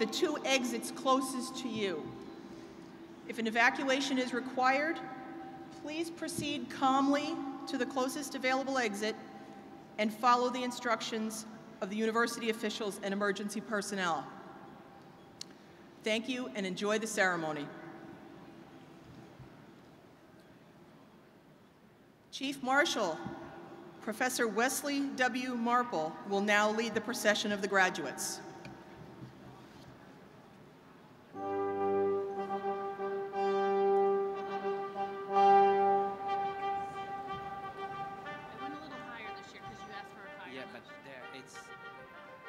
the 2 exits closest to you. If an evacuation is required, please proceed calmly to the closest available exit and follow the instructions of the university officials and emergency personnel. Thank you and enjoy the ceremony. Chief Marshal, Professor Wesley W. Marple will now lead the procession of the graduates.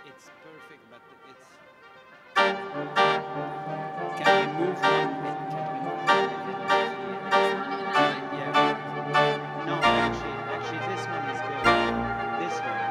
It's perfect, but it's... Can we move one? Yeah. No, actually, this one is good. This one.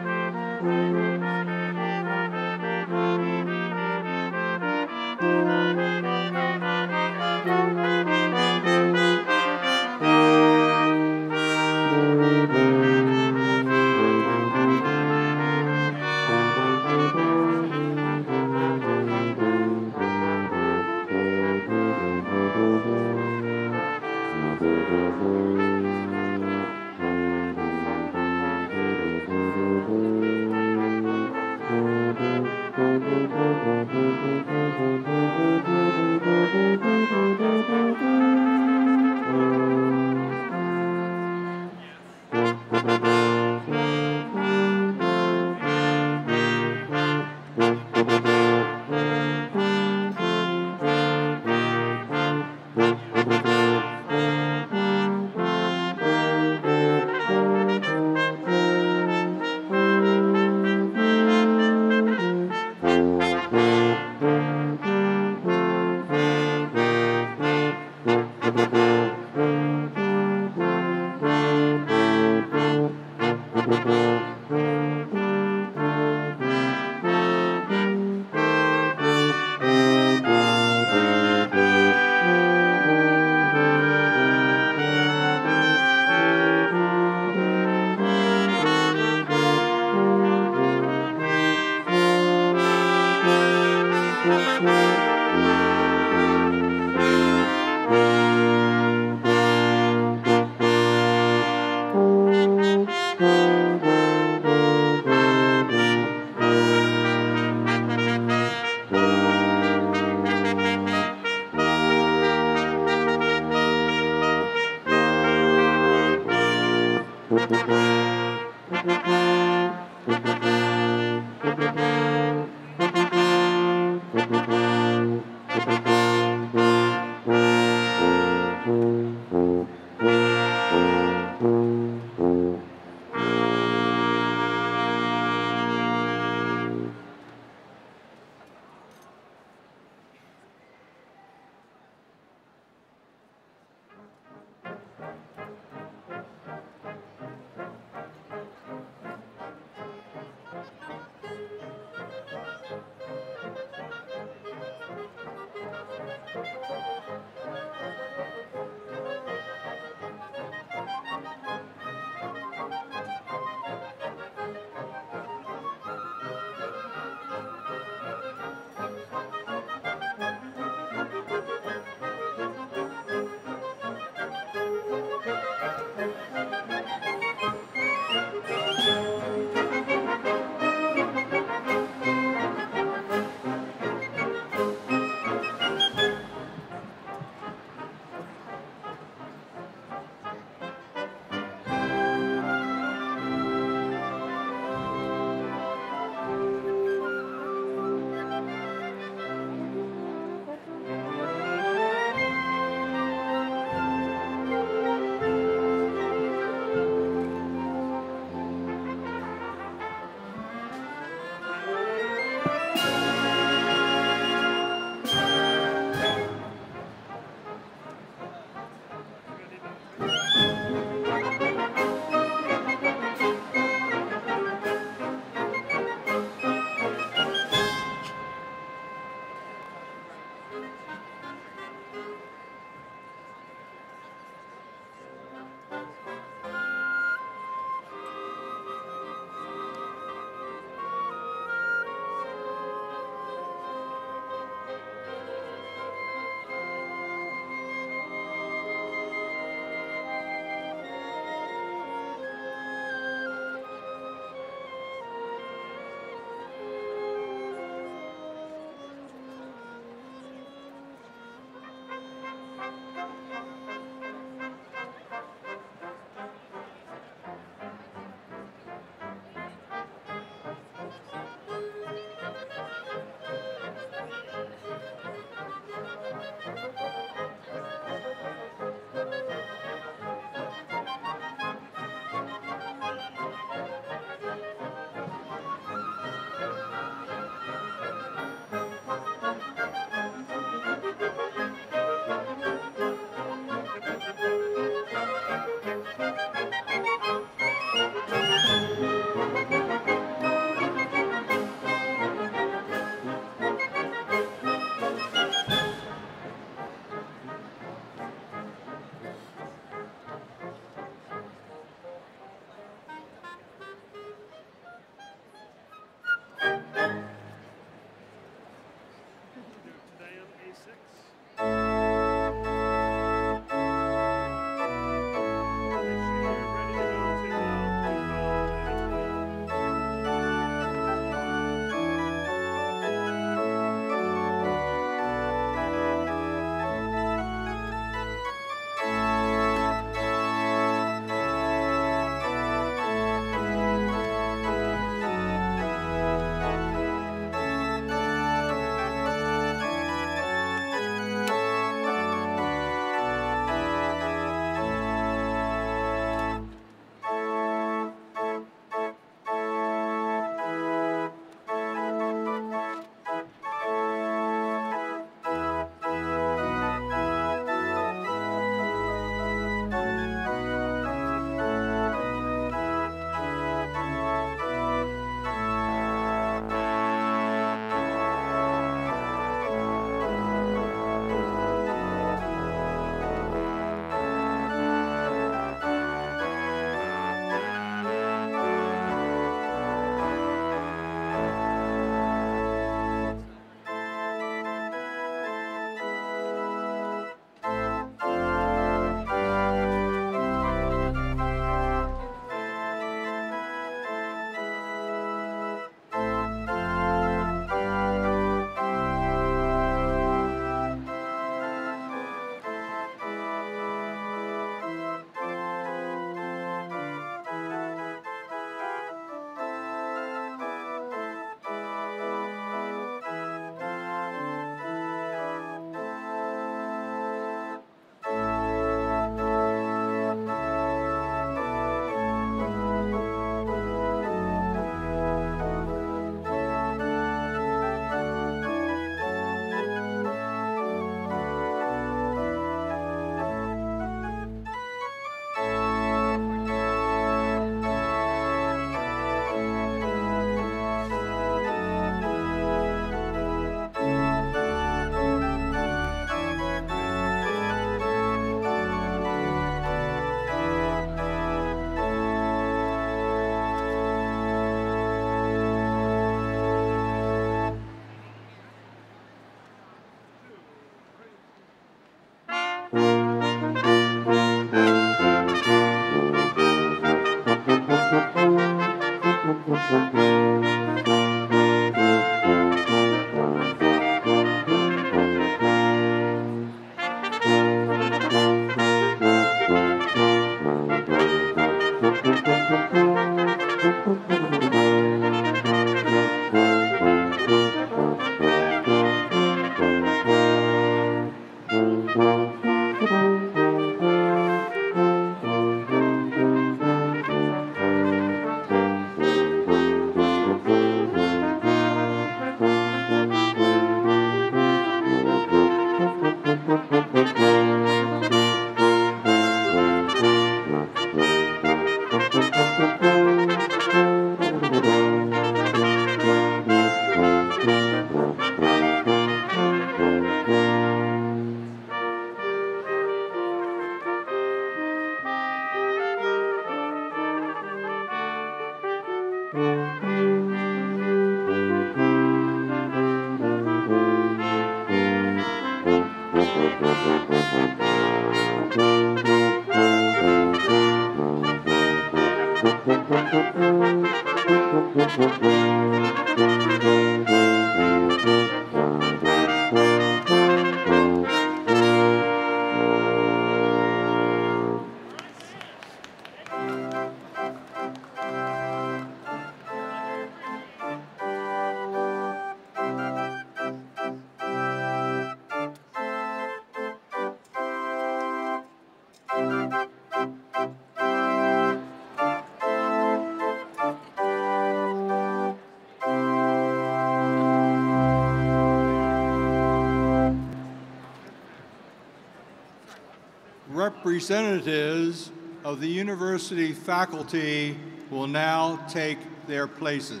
representatives of the university faculty will now take their places.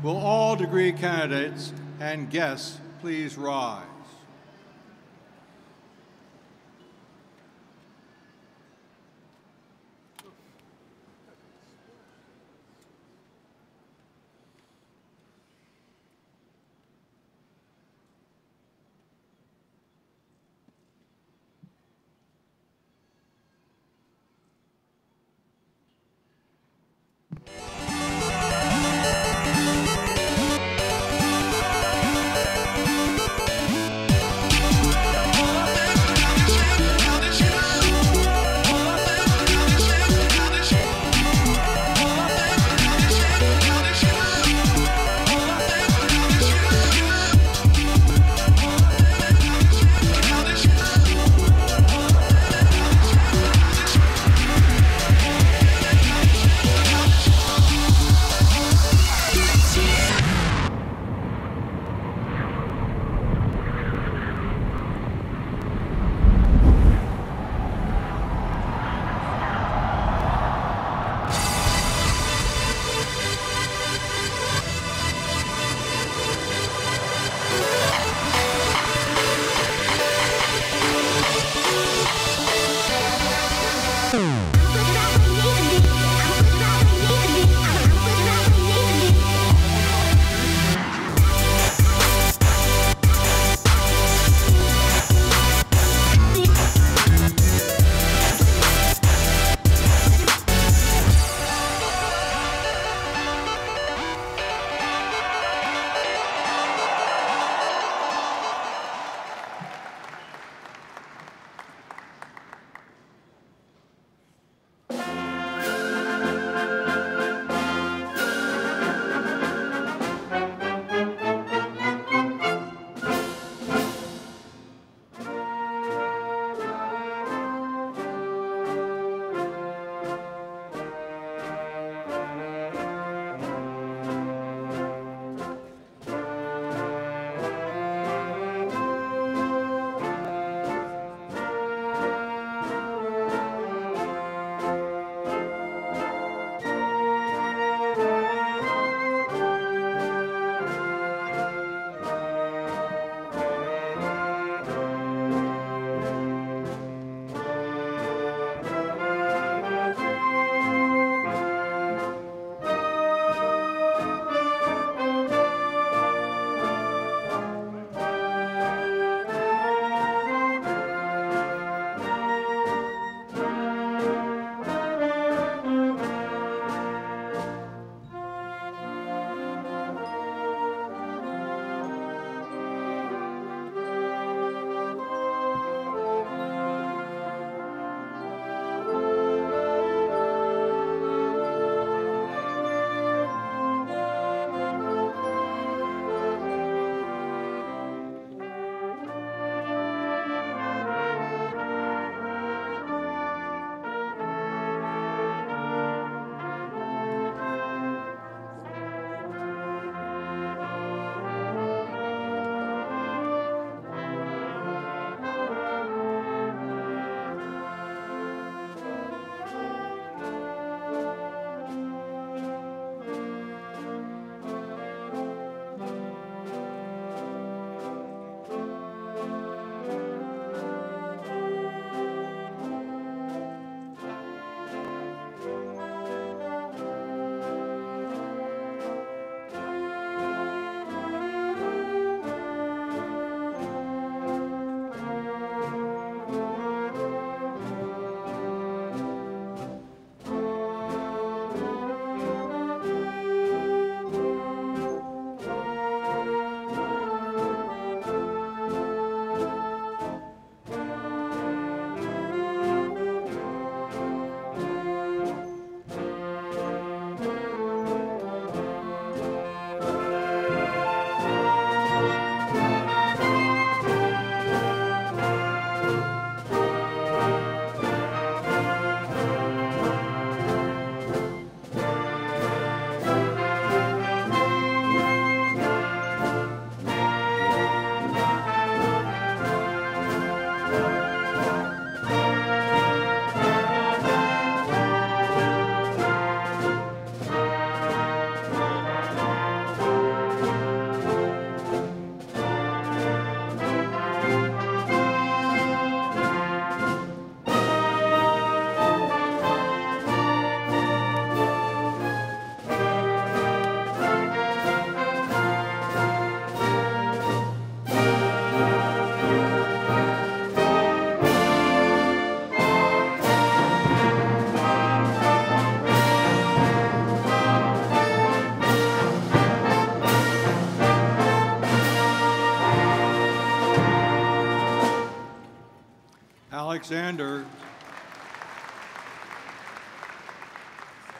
Will all degree candidates and guests please rise?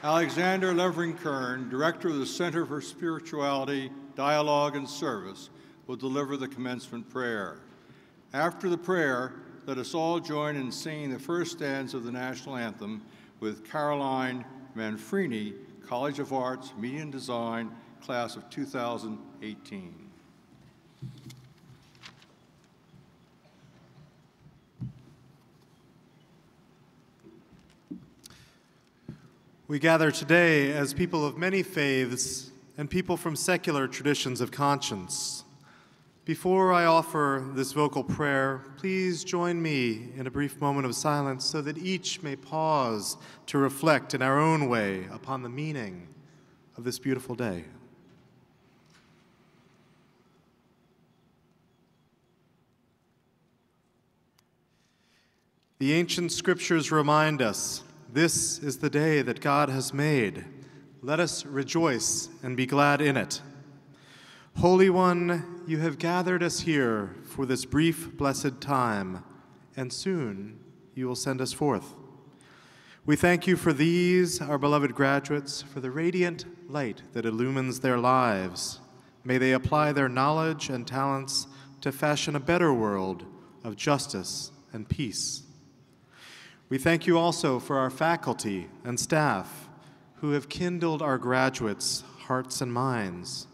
Alexander Levering-Kern, Director of the Center for Spirituality, Dialogue, and Service, will deliver the commencement prayer. After the prayer, let us all join in singing the first stanza of the national anthem with Caroline Manfrini, College of Arts, Media and Design, class of 2018. We gather today as people of many faiths and people from secular traditions of conscience. Before I offer this vocal prayer, please join me in a brief moment of silence so that each may pause to reflect in our own way upon the meaning of this beautiful day. The ancient scriptures remind us, this is the day that God has made. Let us rejoice and be glad in it. Holy One, you have gathered us here for this brief, blessed time, and soon you will send us forth. We thank you for these, our beloved graduates, for the radiant light that illumines their lives. May they apply their knowledge and talents to fashion a better world of justice and peace. We thank you also for our faculty and staff who have kindled our graduates' hearts and minds.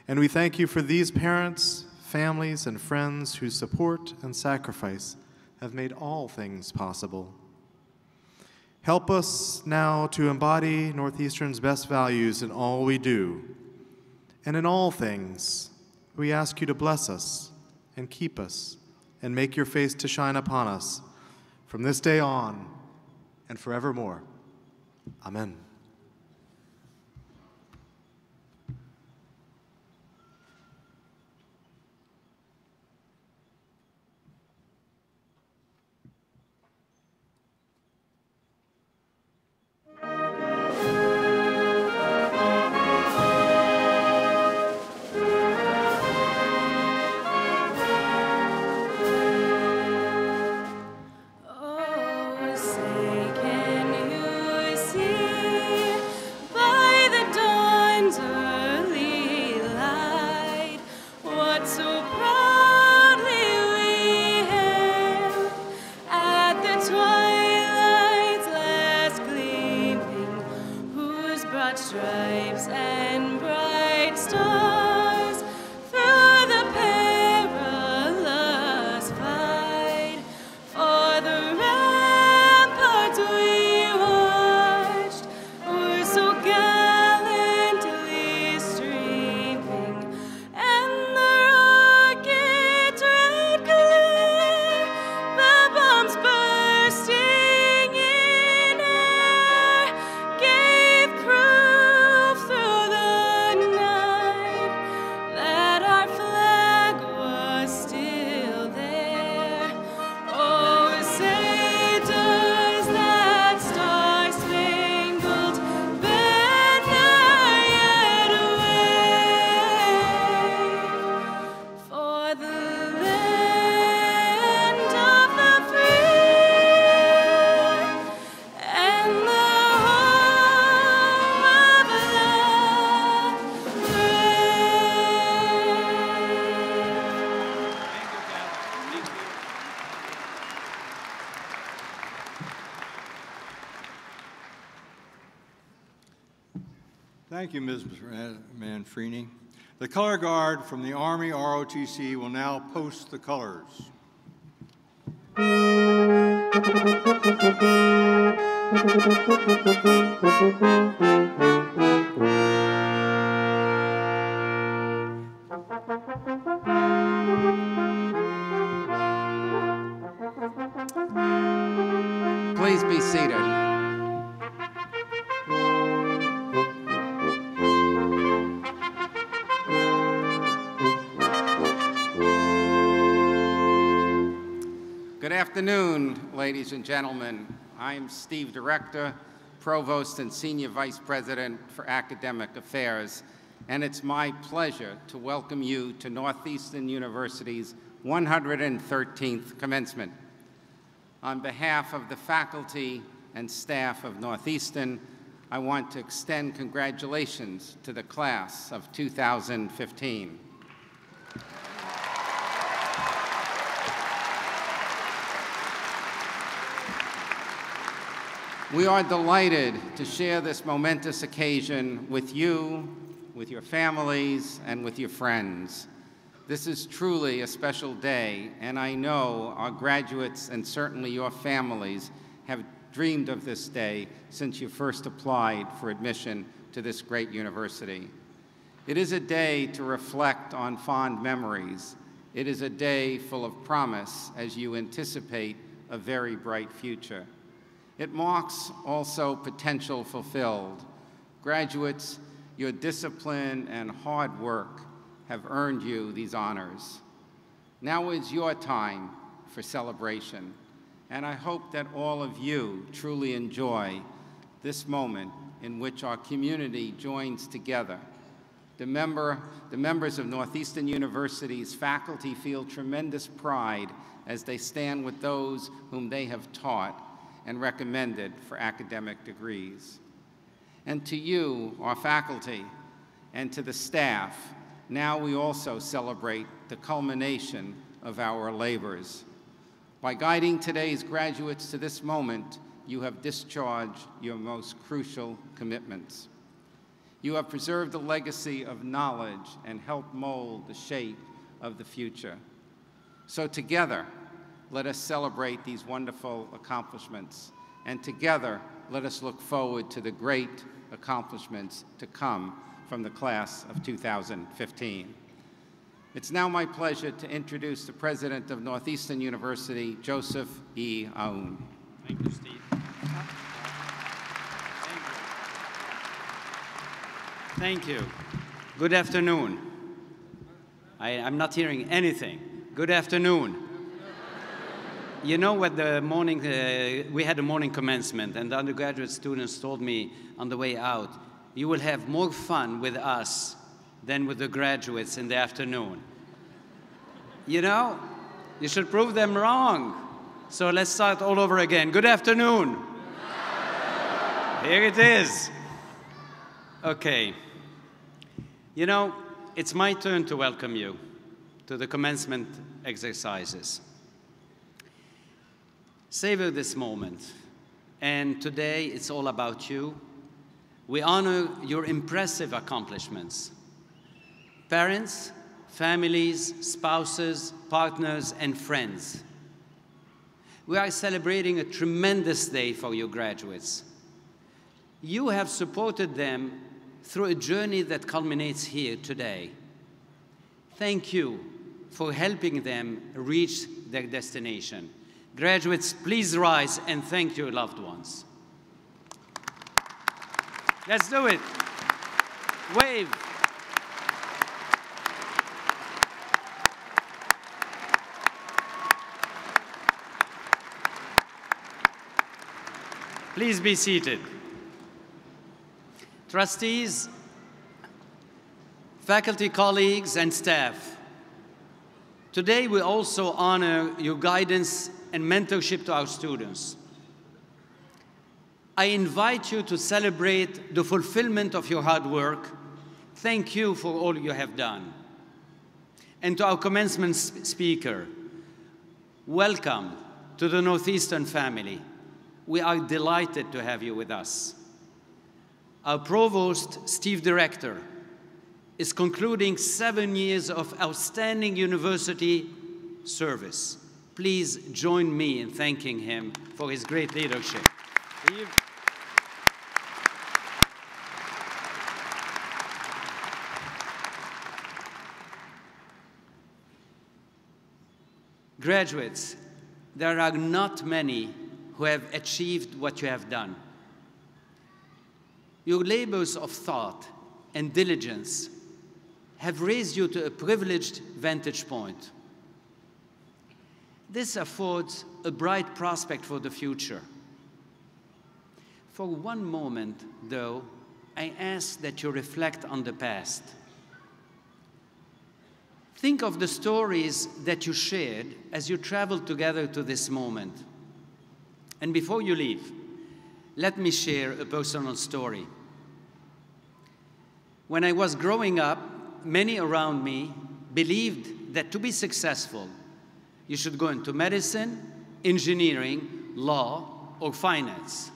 And we thank you for these parents, families, and friends whose support and sacrifice have made all things possible. Help us now to embody Northeastern's best values in all we do. And in all things, we ask you to bless us and keep us and make your face to shine upon us from this day on and forevermore. Amen. Stripes and bright stars through the perilous fight. For the ramparts we watched were so gallantly streaming, and the rockets' red glare, the bombs bursting in air, gave proof through the night that our flag was still there. Oh, say does that star-spangled banner yet wave for the land of the free and the home of the brave? Thank you, Ms. Manfrini. The color guard from the Army ROTC will now post the colors. Please be seated. Good afternoon, ladies and gentlemen. I'm Steve Director, Provost and Senior Vice President for Academic Affairs, and it's my pleasure to welcome you to Northeastern University's 113th commencement. On behalf of the faculty and staff of Northeastern, I want to extend congratulations to the class of 2015. We are delighted to share this momentous occasion with you, with your families, and with your friends. This is truly a special day, and I know our graduates and certainly your families have dreamed of this day since you first applied for admission to this great university. It is a day to reflect on fond memories. It is a day full of promise as you anticipate a very bright future. It marks also potential fulfilled. Graduates, your discipline and hard work have earned you these honors. Now is your time for celebration, and I hope that all of you truly enjoy this moment in which our community joins together. The members of Northeastern University's faculty feel tremendous pride as they stand with those whom they have taught and recommended for academic degrees. And to you, our faculty, and to the staff, now we also celebrate the culmination of our labors. By guiding today's graduates to this moment, you have discharged your most crucial commitments. You have preserved the legacy of knowledge and helped mold the shape of the future. So together, let us celebrate these wonderful accomplishments, and together, let us look forward to the great accomplishments to come from the class of 2015. It's now my pleasure to introduce the president of Northeastern University, Joseph E. Aoun. Thank you, Steve. Thank you. Good afternoon. I'm not hearing anything. Good afternoon. You know what, we had a morning commencement, and the undergraduate students told me on the way out, you will have more fun with us than with the graduates in the afternoon. You know, you should prove them wrong. So let's start all over again. Good afternoon. Here it is. Okay. You know, it's my turn to welcome you to the commencement exercises. Savor this moment, and today it's all about you. We honor your impressive accomplishments. Parents, families, spouses, partners, and friends. We are celebrating a tremendous day for your graduates. You have supported them through a journey that culminates here today. Thank you for helping them reach their destination. Graduates, please rise and thank your loved ones. Let's do it. Wave. Please be seated. Trustees, faculty colleagues, and staff, today we also honor your guidance and mentorship to our students. I invite you to celebrate the fulfillment of your hard work. Thank you for all you have done. And to our commencement speaker, welcome to the Northeastern family. We are delighted to have you with us. Our provost, Steve Director, is concluding 7 years of outstanding university service. Please join me in thanking him for his great leadership. Steve. Graduates, there are not many who have achieved what you have done. Your labors of thought and diligence have raised you to a privileged vantage point. This affords a bright prospect for the future. For one moment, though, I ask that you reflect on the past. Think of the stories that you shared as you traveled together to this moment. And before you leave, let me share a personal story. When I was growing up, many around me believed that to be successful, you should go into medicine, engineering, law, or finance.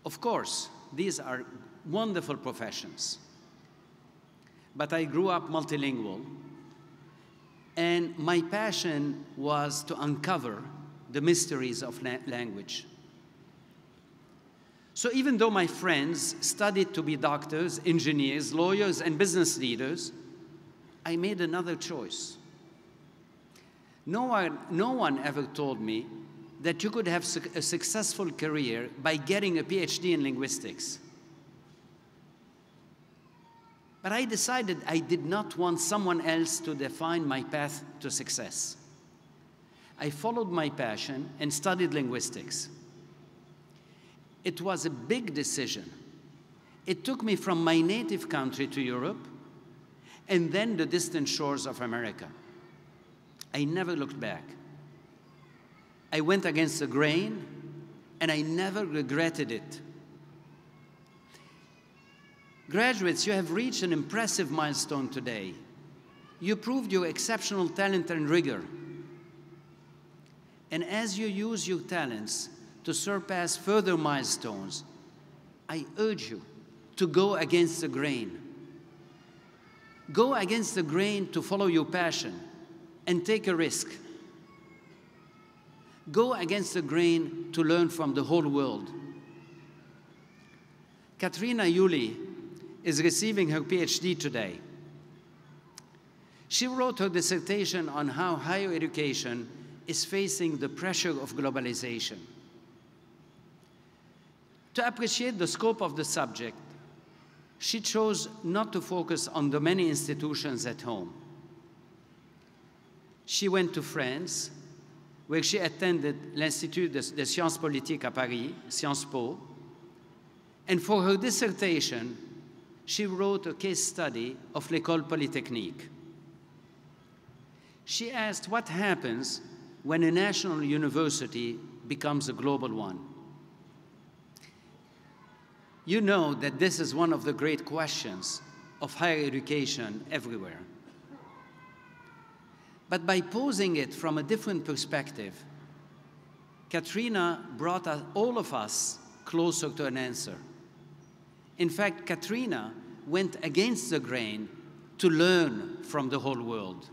Of course, these are wonderful professions. But I grew up multilingual, and my passion was to uncover the mysteries of language. So even though my friends studied to be doctors, engineers, lawyers, and business leaders, I made another choice. No one ever told me that you could have a successful career by getting a PhD in linguistics. But I decided I did not want someone else to define my path to success. I followed my passion and studied linguistics. It was a big decision. It took me from my native country to Europe and then the distant shores of America. I never looked back. I went against the grain, and I never regretted it. Graduates, you have reached an impressive milestone today. You proved your exceptional talent and rigor. And as you use your talents to surpass further milestones, I urge you to go against the grain. Go against the grain to follow your passion and take a risk. Go against the grain to learn from the whole world. Katrina Yuli is receiving her PhD today. She wrote her dissertation on how higher education is facing the pressure of globalization. To appreciate the scope of the subject, she chose not to focus on the many institutions at home. She went to France, where she attended l'Institut des Sciences Politiques à Paris, Sciences Po, and for her dissertation, she wrote a case study of l'École Polytechnique. She asked what happens when a national university becomes a global one. You know that this is one of the great questions of higher education everywhere. But by posing it from a different perspective, Katrina brought all of us closer to an answer. In fact, Katrina went against the grain to learn from the whole world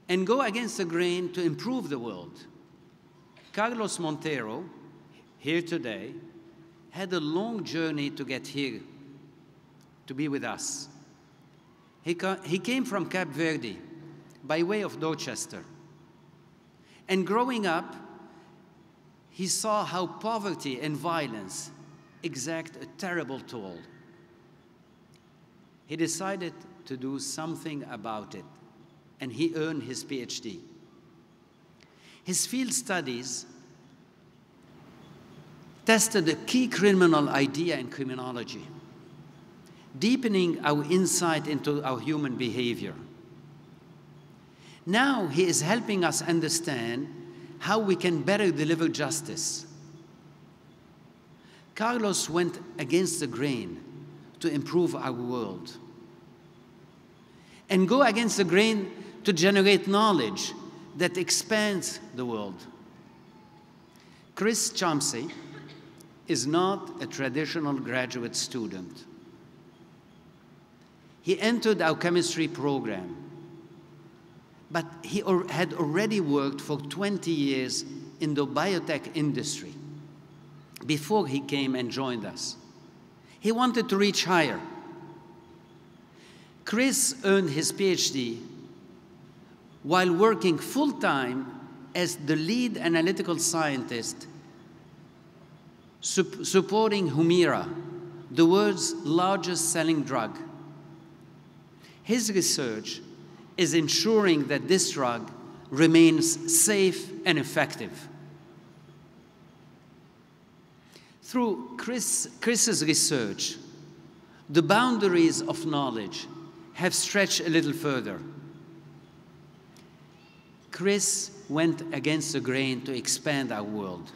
and go against the grain to improve the world. Carlos Montero, here today, had a long journey to get here, to be with us. He came from Cape Verde by way of Dorchester. And growing up, he saw how poverty and violence exact a terrible toll. He decided to do something about it, and he earned his PhD. His field studies tested a key criminal idea in criminology, deepening our insight into our human behavior. Now he is helping us understand how we can better deliver justice. Carlos went against the grain to improve our world and go against the grain to generate knowledge that expands the world. Chris Chomsky is not a traditional graduate student. He entered our chemistry program, but he had already worked for 20 years in the biotech industry before he came and joined us. He wanted to reach higher. Chris earned his PhD while working full-time as the lead analytical scientist supporting Humira, the world's largest selling drug. His research is ensuring that this drug remains safe and effective. Through Chris's research, the boundaries of knowledge have stretched a little further. Chris went against the grain to expand our world.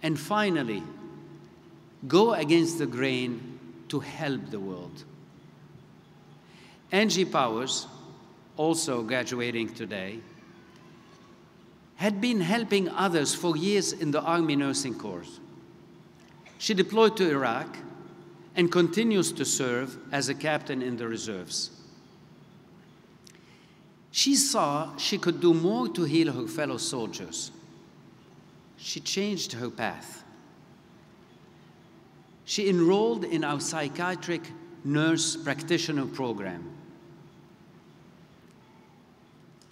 And finally, go against the grain to help the world. Angie Powers, also graduating today, had been helping others for years in the Army Nursing Corps. She deployed to Iraq and continues to serve as a captain in the reserves. She saw she could do more to heal her fellow soldiers. She changed her path. She enrolled in our psychiatric nurse practitioner program.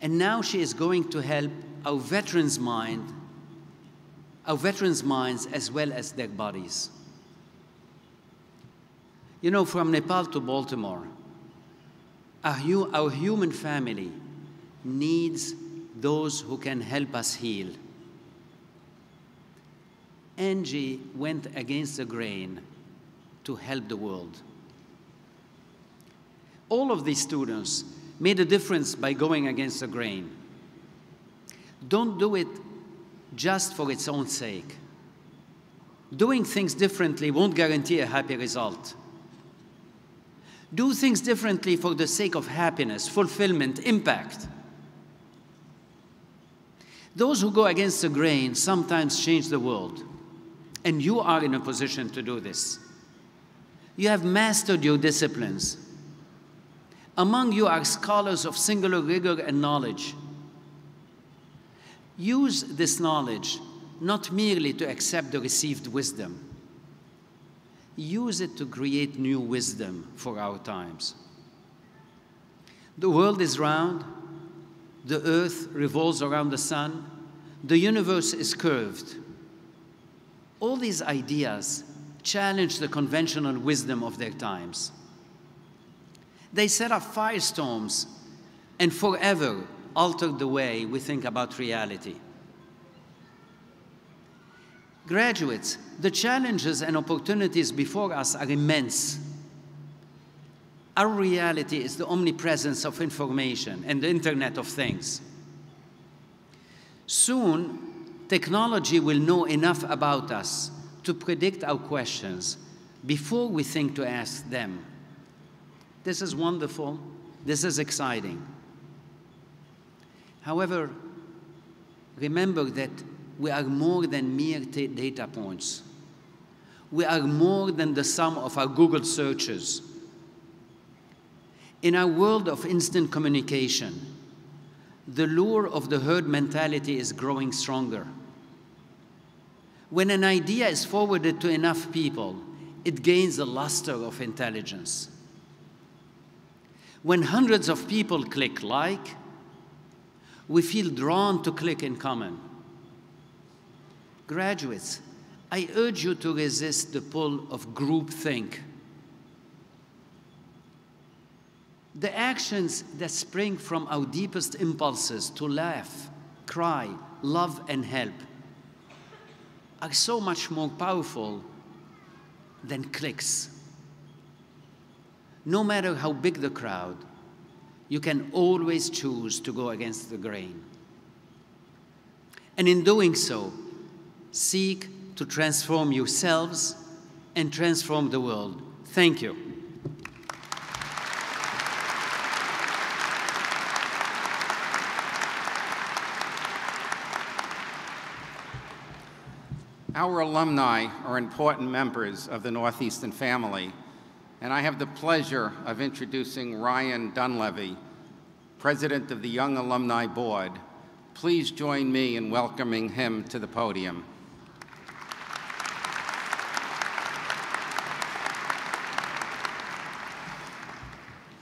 And now she is going to help our veterans' minds as well as their bodies. You know, from Nepal to Baltimore, our human family needs those who can help us heal. Angie went against the grain to help the world. All of these students made a difference by going against the grain. Don't do it just for its own sake. Doing things differently won't guarantee a happy result. Do things differently for the sake of happiness, fulfillment, impact. Those who go against the grain sometimes change the world, and you are in a position to do this. You have mastered your disciplines. Among you are scholars of singular rigor and knowledge. Use this knowledge not merely to accept the received wisdom. Use it to create new wisdom for our times. The world is round. The earth revolves around the sun. The universe is curved. All these ideas challenge the conventional wisdom of their times. They set up firestorms and forever altered the way we think about reality. Graduates, the challenges and opportunities before us are immense. Our reality is the omnipresence of information and the Internet of Things. Soon, technology will know enough about us to predict our questions before we think to ask them. This is wonderful. This is exciting. However, remember that we are more than mere data points. We are more than the sum of our Google searches. In our world of instant communication, the lure of the herd mentality is growing stronger. When an idea is forwarded to enough people, it gains the luster of intelligence. When hundreds of people click like, we feel drawn to click in common. Graduates, I urge you to resist the pull of groupthink. The actions that spring from our deepest impulses to laugh, cry, love, and help are so much more powerful than clicks. No matter how big the crowd, you can always choose to go against the grain. And in doing so, seek to transform yourselves and transform the world. Thank you. Our alumni are important members of the Northeastern family, and I have the pleasure of introducing Ryan Dunleavy, President of the Young Alumni Board. Please join me in welcoming him to the podium.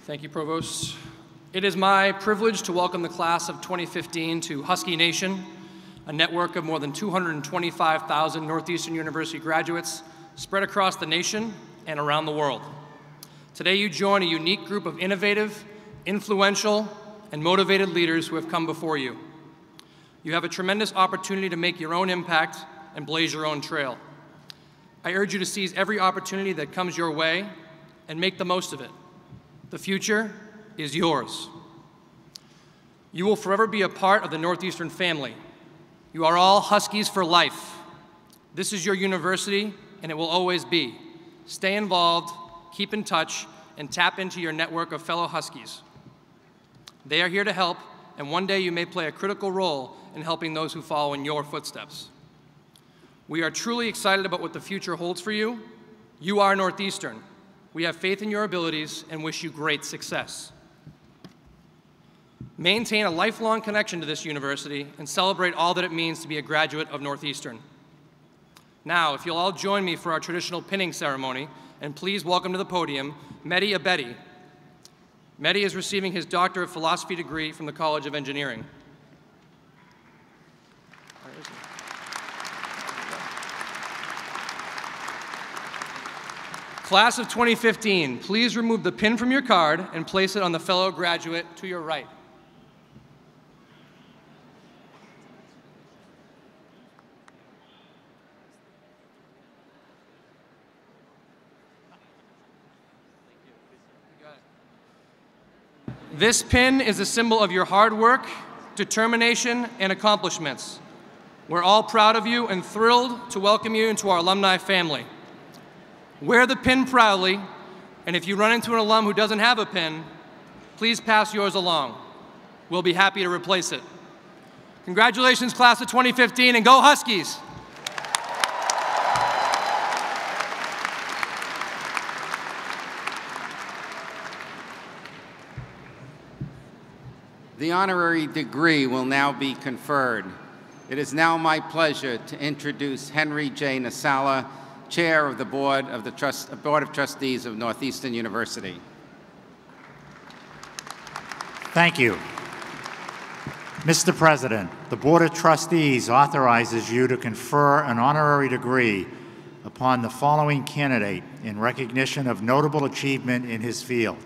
Thank you, Provost. It is my privilege to welcome the class of 2015 to Husky Nation, a network of more than 225,000 Northeastern University graduates spread across the nation and around the world. Today you join a unique group of innovative, influential, and motivated leaders who have come before you. You have a tremendous opportunity to make your own impact and blaze your own trail. I urge you to seize every opportunity that comes your way and make the most of it. The future is yours. You will forever be a part of the Northeastern family. You are all Huskies for life. This is your university, and it will always be. Stay involved, keep in touch, and tap into your network of fellow Huskies. They are here to help, and one day you may play a critical role in helping those who follow in your footsteps. We are truly excited about what the future holds for you. You are Northeastern. We have faith in your abilities and wish you great success. Maintain a lifelong connection to this university and celebrate all that it means to be a graduate of Northeastern. Now, if you'll all join me for our traditional pinning ceremony, and please welcome to the podium, Mehdi Abedi. Mehdi is receiving his Doctor of Philosophy degree from the College of Engineering. Class of 2015, please remove the pin from your card and place it on the fellow graduate to your right. This pin is a symbol of your hard work, determination, and accomplishments. We're all proud of you and thrilled to welcome you into our alumni family. Wear the pin proudly, and if you run into an alum who doesn't have a pin, please pass yours along. We'll be happy to replace it. Congratulations, class of 2015, and go Huskies! The honorary degree will now be conferred. It is now my pleasure to introduce Henry J. Nasala, Chair of the Board of Trustees of Northeastern University. Thank you. Mr. President, the Board of Trustees authorizes you to confer an honorary degree upon the following candidate in recognition of notable achievement in his field.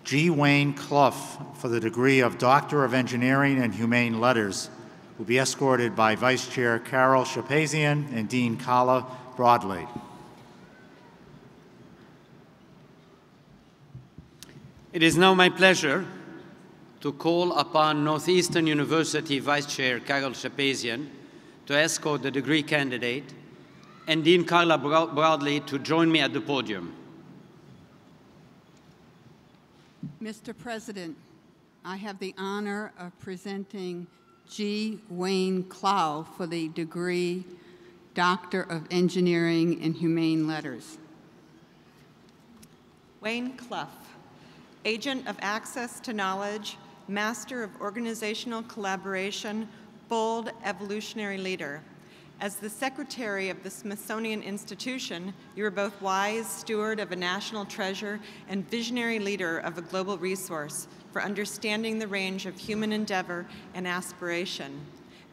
G. Wayne Clough for the degree of Doctor of Engineering and Humane Letters will be escorted by Vice Chair Carol Shapazian and Dean Carla Broadley. It is now my pleasure to call upon Northeastern University Vice Chair Carol Shapazian to escort the degree candidate and Dean Carla Broadley to join me at the podium. Mr. President, I have the honor of presenting G. Wayne Clough for the degree Doctor of Engineering and Humane Letters. Wayne Clough, Agent of Access to Knowledge, Master of Organizational Collaboration, bold evolutionary leader. As the Secretary of the Smithsonian Institution, you are both wise steward of a national treasure and visionary leader of a global resource for understanding the range of human endeavor and aspiration.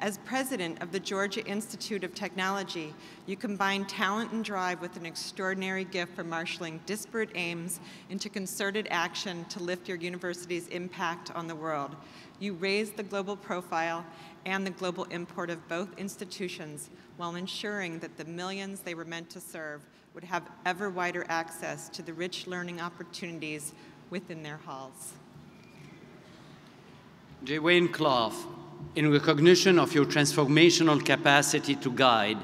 As president of the Georgia Institute of Technology, you combine talent and drive with an extraordinary gift for marshaling disparate aims into concerted action to lift your university's impact on the world. You raise the global profile and the global import of both institutions while ensuring that the millions they were meant to serve would have ever wider access to the rich learning opportunities within their halls. J. Wayne Clough, in recognition of your transformational capacity to guide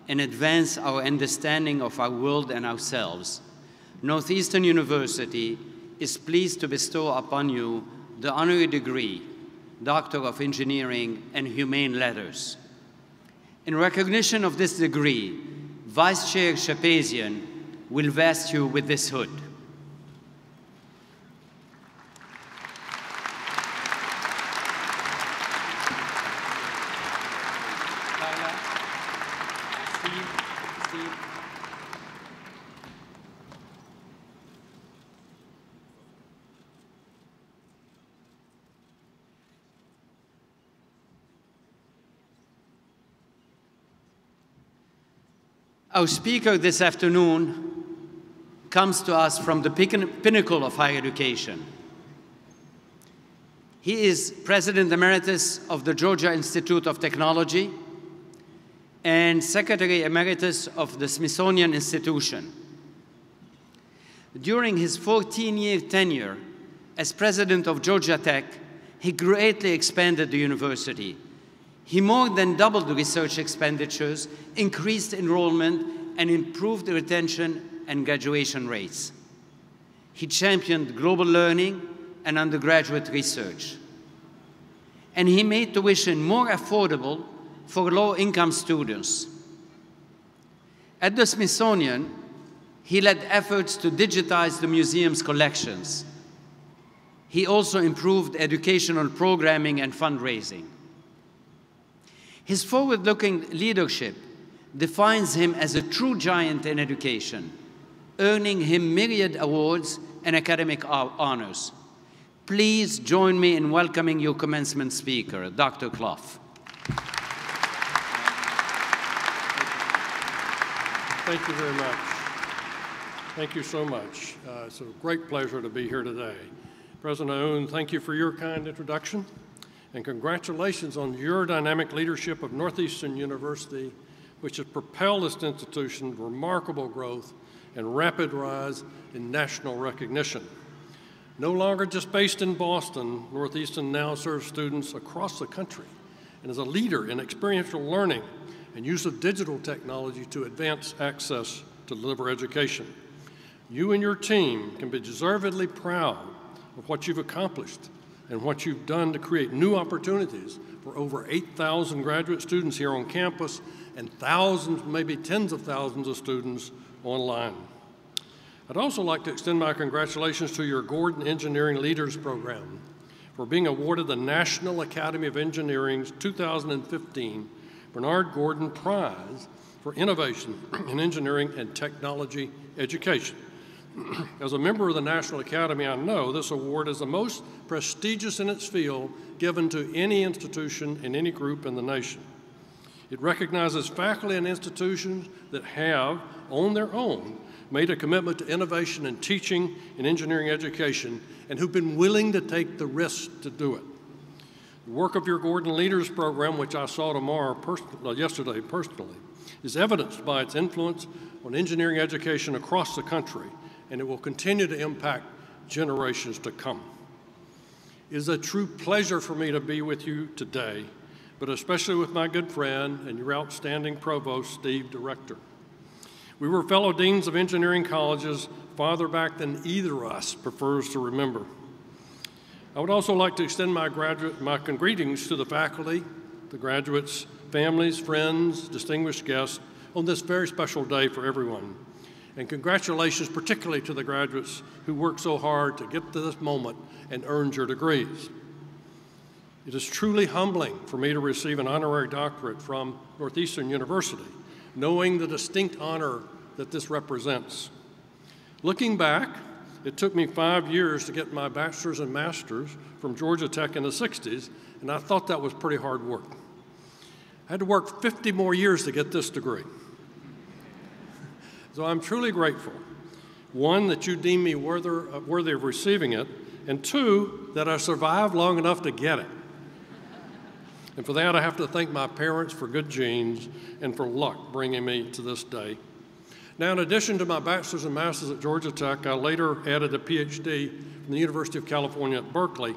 and advance our understanding of our world and ourselves, Northeastern University is pleased to bestow upon you the honorary degree, Doctor of Engineering and Humane Letters. In recognition of this degree, Vice Chair Shapazian will vest you with this hood. Our speaker this afternoon comes to us from the pinnacle of higher education. He is President Emeritus of the Georgia Institute of Technology and Secretary Emeritus of the Smithsonian Institution. During his 14-year tenure as President of Georgia Tech, He greatly expanded the university. He more than doubled the research expenditures, increased enrollment, and improved the retention and graduation rates. He championed global learning and undergraduate research. And he made tuition more affordable for low-income students. At the Smithsonian, he led efforts to digitize the museum's collections. He also improved educational programming and fundraising. His forward-looking leadership defines him as a true giant in education, earning him myriad awards and academic honors. Please join me in welcoming your commencement speaker, Dr. Clough. Thank you very much. Thank you so much. It's a great pleasure to be here today. President Aoun, thank you for your kind introduction, and congratulations on your dynamic leadership of Northeastern University, which has propelled this institution to remarkable growth and rapid rise in national recognition. No longer just based in Boston, Northeastern now serves students across the country and is a leader in experiential learning and use of digital technology to advance access to deliver education. You and your team can be deservedly proud of what you've accomplished and what you've done to create new opportunities for over 8,000 graduate students here on campus and thousands, maybe tens of thousands of students online. I'd also like to extend my congratulations to your Gordon Engineering Leaders Program for being awarded the National Academy of Engineering's 2015 Bernard Gordon Prize for Innovation in Engineering and Technology Education. As a member of the National Academy, I know this award is the most prestigious in its field given to any institution and any group in the nation. It recognizes faculty and institutions that have, on their own, made a commitment to innovation in teaching and engineering education and who've been willing to take the risk to do it. The work of your Gordon Leaders Program, which I saw yesterday personally, is evidenced by its influence on engineering education across the country, and it will continue to impact generations to come. It is a true pleasure for me to be with you today, but especially with my good friend and your outstanding provost, Steve, Director. We were fellow deans of engineering colleges farther back than either of us prefers to remember. I would also like to extend my greetings to the faculty, the graduates, families, friends, distinguished guests on this very special day for everyone. And congratulations particularly to the graduates who worked so hard to get to this moment and earned your degrees. It is truly humbling for me to receive an honorary doctorate from Northeastern University, knowing the distinct honor that this represents. Looking back, it took me 5 years to get my bachelor's and master's from Georgia Tech in the 60s, and I thought that was pretty hard work. I had to work 50 more years to get this degree. So I'm truly grateful. One, that you deem me worthy of receiving it, and two, that I survived long enough to get it. And for that, I have to thank my parents for good genes and for luck bringing me to this day. Now, in addition to my bachelor's and master's at Georgia Tech, I later added a PhD from the University of California at Berkeley,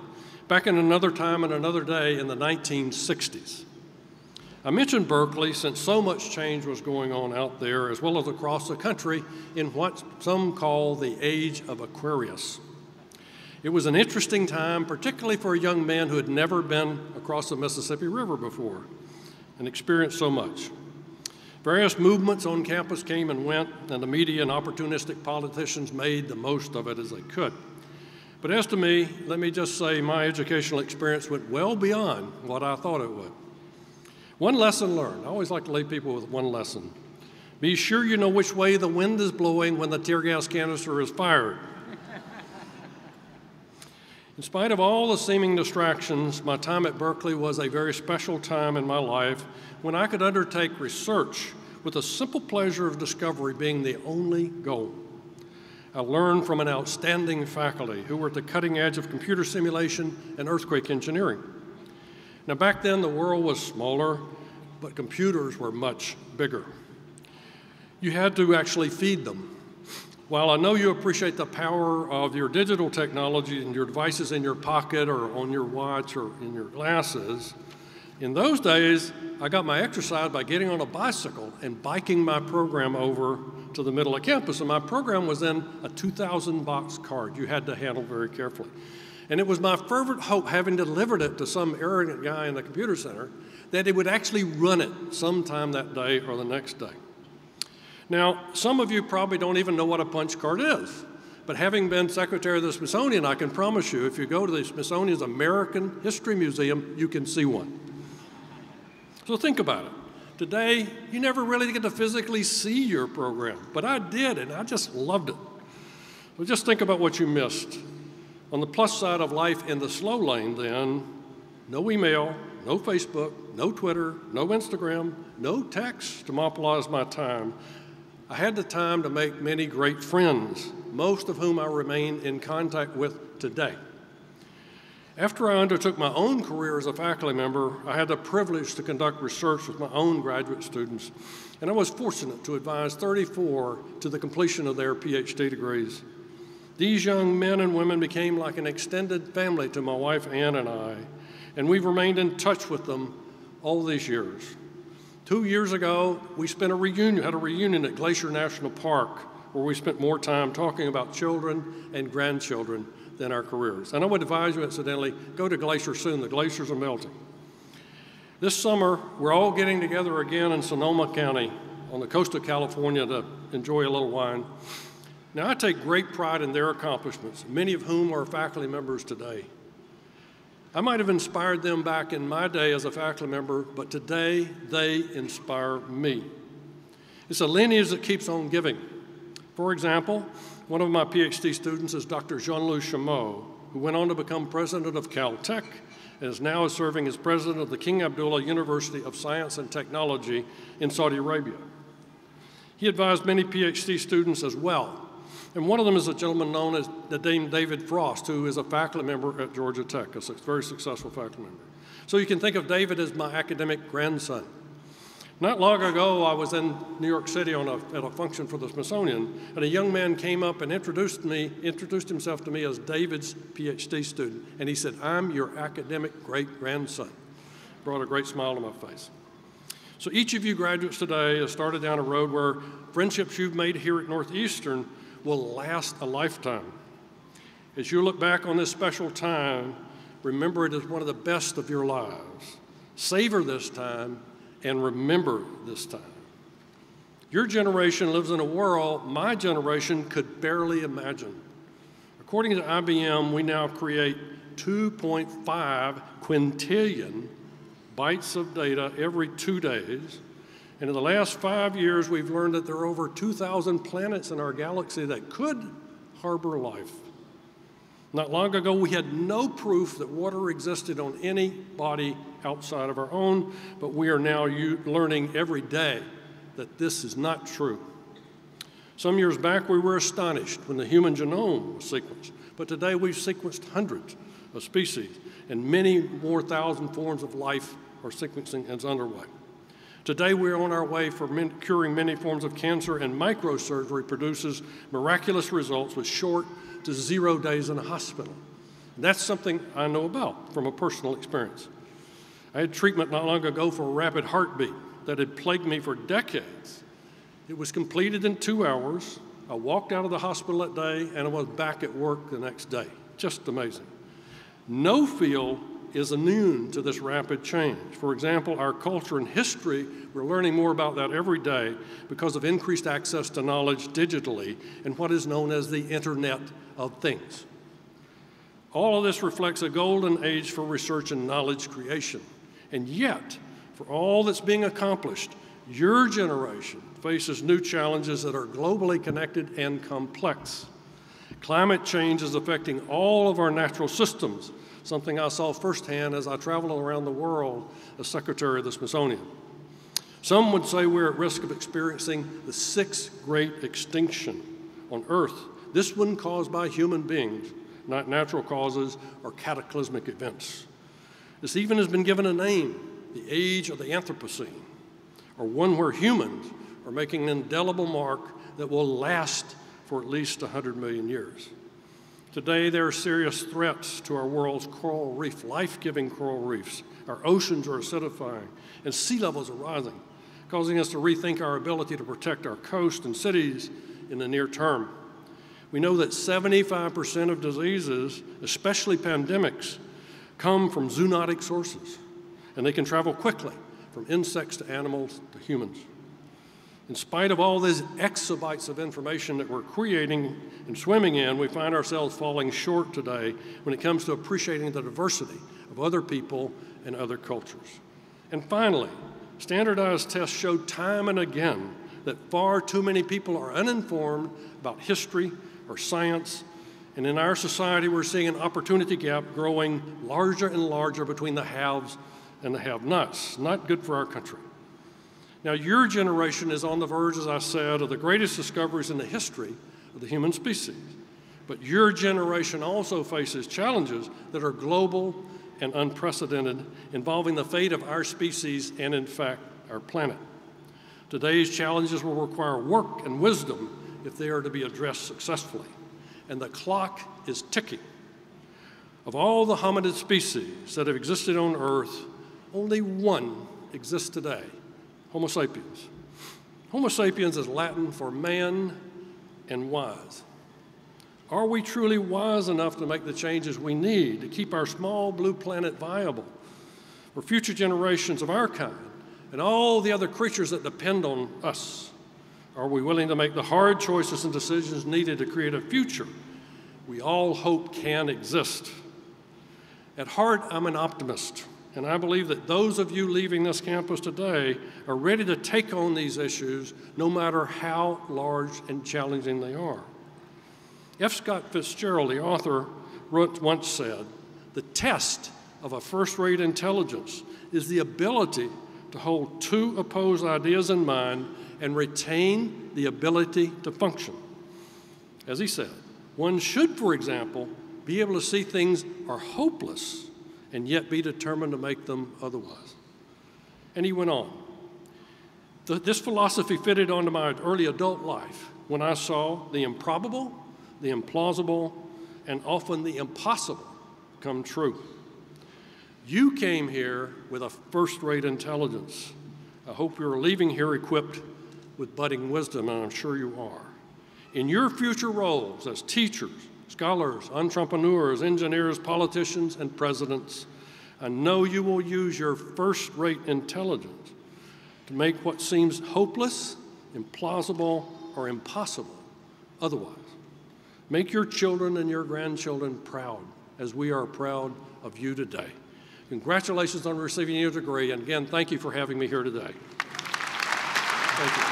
back in another time and another day in the 1960s. I mentioned Berkeley since so much change was going on out there, as well as across the country, in what some call the age of Aquarius. It was an interesting time, particularly for a young man who had never been across the Mississippi River before and experienced so much. Various movements on campus came and went, and the media and opportunistic politicians made the most of it as they could. But as to me, let me just say my educational experience went well beyond what I thought it would. One lesson learned. I always like to leave people with one lesson. Be sure you know which way the wind is blowing when the tear gas canister is fired. In spite of all the seeming distractions, my time at Berkeley was a very special time in my life when I could undertake research with the simple pleasure of discovery being the only goal. I learned from an outstanding faculty who were at the cutting edge of computer simulation and earthquake engineering. Now, back then, the world was smaller, but computers were much bigger. You had to actually feed them. While I know you appreciate the power of your digital technology and your devices in your pocket or on your watch or in your glasses, in those days, I got my exercise by getting on a bicycle and biking my program over to the middle of campus. And my program was then a 2,000 box card you had to handle very carefully. And it was my fervent hope, having delivered it to some arrogant guy in the computer center, that it would actually run it sometime that day or the next day. Now, some of you probably don't even know what a punch card is. But having been secretary of the Smithsonian, I can promise you, if you go to the Smithsonian's American History Museum, you can see one. So think about it. Today, you never really get to physically see your program, but I did, and I just loved it. So just think about what you missed. On the plus side of life in the slow lane, then, no email, no Facebook, no Twitter, no Instagram, no text to monopolize my time. I had the time to make many great friends, most of whom I remain in contact with today. After I undertook my own career as a faculty member, I had the privilege to conduct research with my own graduate students, and I was fortunate to advise 34 to the completion of their PhD degrees. These young men and women became like an extended family to my wife Ann and I, and we've remained in touch with them all these years. 2 years ago, we had a reunion at Glacier National Park, where we spent more time talking about children and grandchildren than our careers. And I would advise you, incidentally, go to Glacier soon. The glaciers are melting. This summer, we're all getting together again in Sonoma County on the coast of California to enjoy a little wine. Now, I take great pride in their accomplishments, many of whom are faculty members today. I might have inspired them back in my day as a faculty member, but today they inspire me. It's a lineage that keeps on giving. For example, one of my PhD students is Dr. Jean-Louis Chameau, who went on to become president of Caltech and is now serving as president of the King Abdullah University of Science and Technology in Saudi Arabia. He advised many PhD students as well, and one of them is a gentleman known as David Frost, who is a faculty member at Georgia Tech, a very successful faculty member. So you can think of David as my academic grandson. Not long ago, I was in New York City at a function for the Smithsonian, and a young man came up and introduced himself to me as David's PhD student, and he said, "I'm your academic great-grandson." Brought a great smile to my face. So each of you graduates today has started down a road where friendships you've made here at Northeastern will last a lifetime. As you look back on this special time, remember it as one of the best of your lives. Savor this time and remember this time. Your generation lives in a world my generation could barely imagine. According to IBM, we now create 2.5 quintillion bytes of data every 2 days. And in the last 5 years, we've learned that there are over 2,000 planets in our galaxy that could harbor life. Not long ago, we had no proof that water existed on any body outside of our own, but we are now learning every day that this is not true. Some years back, we were astonished when the human genome was sequenced, but today we've sequenced hundreds of species, and many more thousand forms of life are sequencing is underway. Today, we are on our way for curing many forms of cancer, and microsurgery produces miraculous results with short to 0 days in a hospital. And that's something I know about from a personal experience. I had treatment not long ago for a rapid heartbeat that had plagued me for decades. It was completed in 2 hours. I walked out of the hospital that day, and I was back at work the next day. Just amazing. No field is immune to this rapid change. For example, our culture and history, we're learning more about that every day because of increased access to knowledge digitally and what is known as the Internet of Things. All of this reflects a golden age for research and knowledge creation. And yet, for all that's being accomplished, your generation faces new challenges that are globally connected and complex. Climate change is affecting all of our natural systems, something I saw firsthand as I traveled around the world as Secretary of the Smithsonian. Some would say we're at risk of experiencing the 6th great extinction on Earth, this one caused by human beings, not natural causes or cataclysmic events. This even has been given a name, the age of the Anthropocene, or one where humans are making an indelible mark that will last for at least 100 million years. Today, there are serious threats to our world's coral reef, life-giving coral reefs. Our oceans are acidifying, and sea levels are rising, causing us to rethink our ability to protect our coast and cities in the near term. We know that 75% of diseases, especially pandemics, come from zoonotic sources, and they can travel quickly from insects to animals to humans. In spite of all these exabytes of information that we're creating and swimming in, we find ourselves falling short today when it comes to appreciating the diversity of other people and other cultures. And finally, standardized tests show time and again that far too many people are uninformed about history or science, and in our society we're seeing an opportunity gap growing larger and larger between the haves and the have-nots. Not good for our country. Now, your generation is on the verge, as I said, of the greatest discoveries in the history of the human species. But your generation also faces challenges that are global and unprecedented, involving the fate of our species and, in fact, our planet. Today's challenges will require work and wisdom if they are to be addressed successfully. And the clock is ticking. Of all the hominid species that have existed on Earth, only one exists today: Homo sapiens. Homo sapiens is Latin for man and wise. Are we truly wise enough to make the changes we need to keep our small blue planet viable for future generations of our kind and all the other creatures that depend on us? Are we willing to make the hard choices and decisions needed to create a future we all hope can exist? At heart, I'm an optimist. And I believe that those of you leaving this campus today are ready to take on these issues, no matter how large and challenging they are. F. Scott Fitzgerald, the author, once said, "The test of a first-rate intelligence is the ability to hold two opposed ideas in mind and retain the ability to function." As he said, one should, for example, be able to see things are hopeless and yet be determined to make them otherwise. And he went on. This philosophy fitted onto my early adult life when I saw the improbable, the implausible, and often the impossible come true. You came here with a first-rate intelligence. I hope you're leaving here equipped with budding wisdom, and I'm sure you are. In your future roles as teachers, scholars, entrepreneurs, engineers, politicians, and presidents, I know you will use your first-rate intelligence to make what seems hopeless, implausible, or impossible otherwise. Make your children and your grandchildren proud, as we are proud of you today. Congratulations on receiving your degree, and again, thank you for having me here today. Thank you.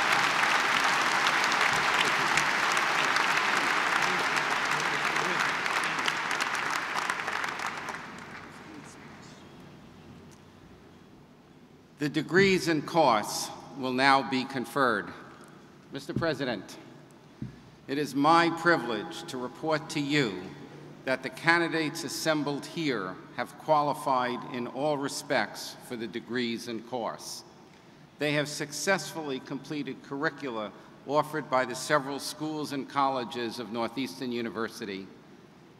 The degrees and course will now be conferred. Mr. President, it is my privilege to report to you that the candidates assembled here have qualified in all respects for the degrees and course. They have successfully completed curricula offered by the several schools and colleges of Northeastern University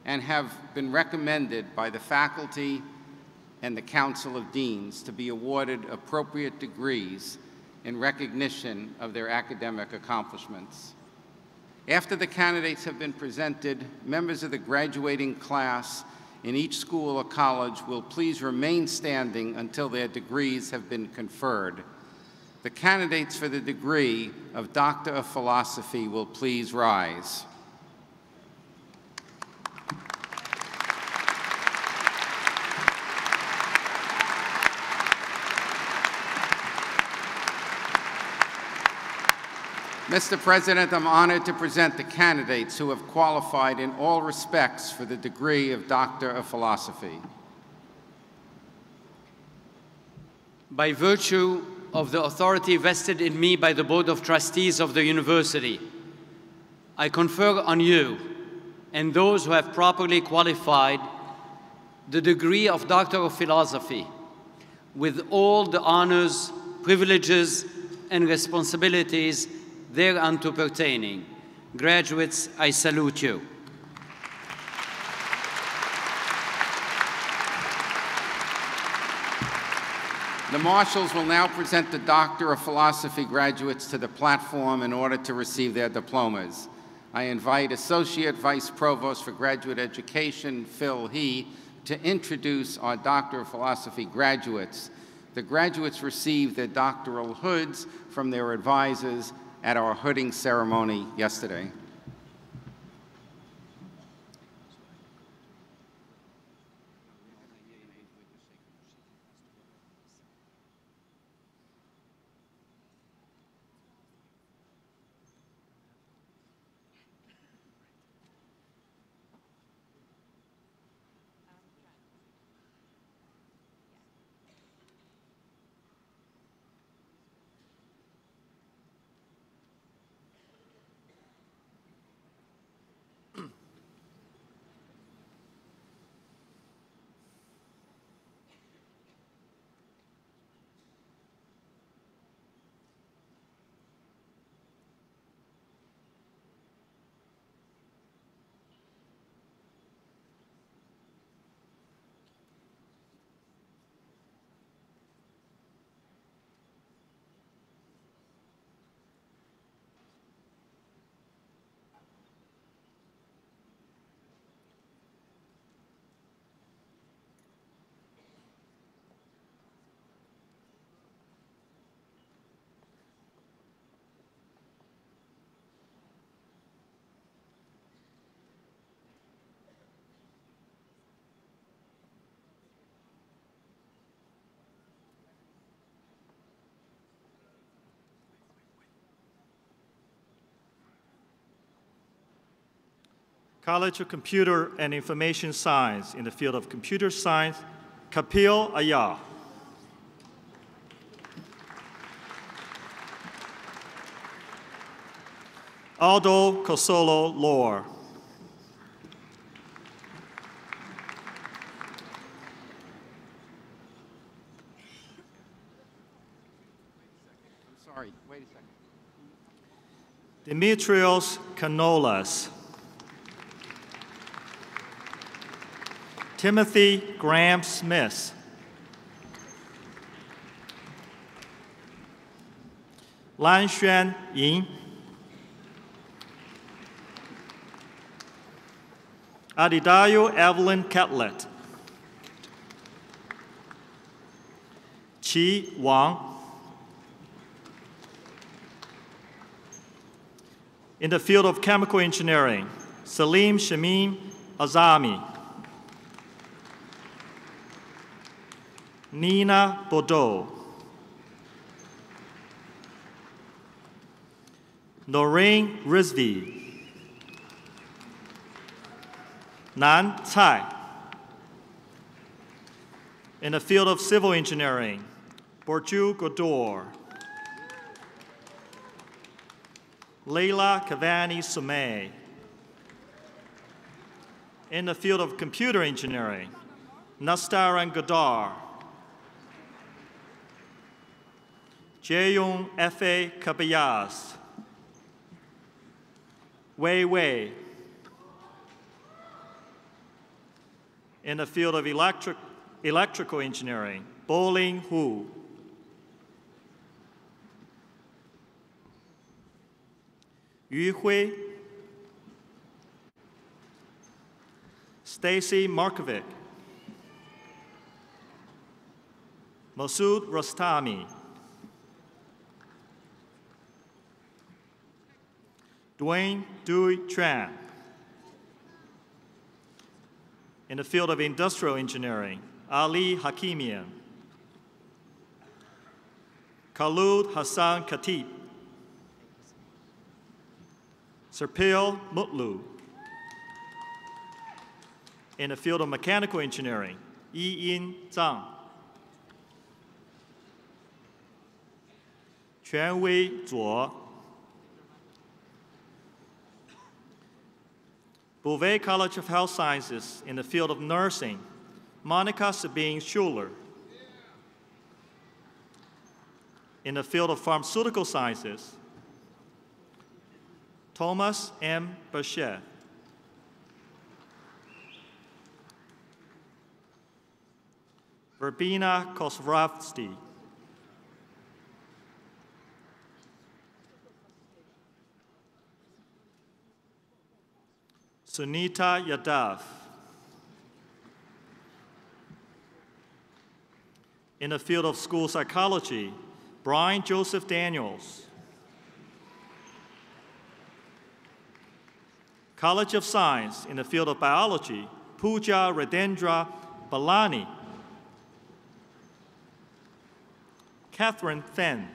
and have been recommended by the faculty and the Council of Deans to be awarded appropriate degrees in recognition of their academic accomplishments. After the candidates have been presented, members of the graduating class in each school or college will please remain standing until their degrees have been conferred. The candidates for the degree of Doctor of Philosophy will please rise. Mr. President, I'm honored to present the candidates who have qualified in all respects for the degree of Doctor of Philosophy. By virtue of the authority vested in me by the Board of Trustees of the University, I confer on you and those who have properly qualified the degree of Doctor of Philosophy with all the honors, privileges, and responsibilities thereunto pertaining, Graduates, I salute you. The marshals will now present the Doctor of Philosophy graduates to the platform in order to receive their diplomas. I invite Associate Vice Provost for Graduate Education, Phil He, to introduce our Doctor of Philosophy graduates. The graduates received their doctoral hoods from their advisors at our hooding ceremony yesterday. College of Computer and Information Science in the field of computer science, Kapil Ayar. Aldo Cosolo Lore. Sorry, wait a second. Dimitrios Canolas. Timothy Graham Smith. Lan Xuan Yin. Adidayo Evelyn Catlett. Qi Wang. In the field of chemical engineering, Salim Shamim Azami. Nina Bordeaux. Noreen Rizvi. Nan Cai. In the field of civil engineering, Borju Godor. Leila Cavani Sumay. In the field of computer engineering, Nastaran Godar. Jeyong F.A. Kabayas. Wei Wei. In the field of electrical engineering, Bowling Hu. Yu Hui. Stacy Markovic. Masoud Rostami. Dwayne Dewey Tran. In the field of industrial engineering, Ali Hakimian. Khalud Hassan Khatib. Serpil Mutlu. In the field of mechanical engineering, Yi Yin Zhang. Quan Wei Zuo. Beauvais College of Health Sciences in the field of nursing, Monica Sabine Schuler. In the field of pharmaceutical sciences, Thomas M. Bachet. Verbena Kosrovsky. Sunita Yadav. In the field of school psychology, Brian Joseph Daniels. College of Science, in the field of biology, Pooja Redendra Balani. Catherine Fenn.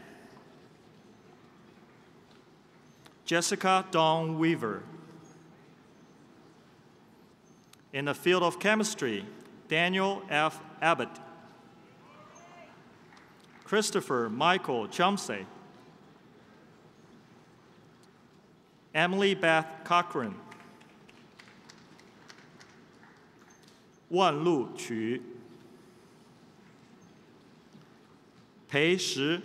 Jessica Dawn Weaver. In the field of chemistry, Daniel F. Abbott. Christopher Michael Chumsey. Emily Beth Cochran. Wan Lu Qu. Pei Shi.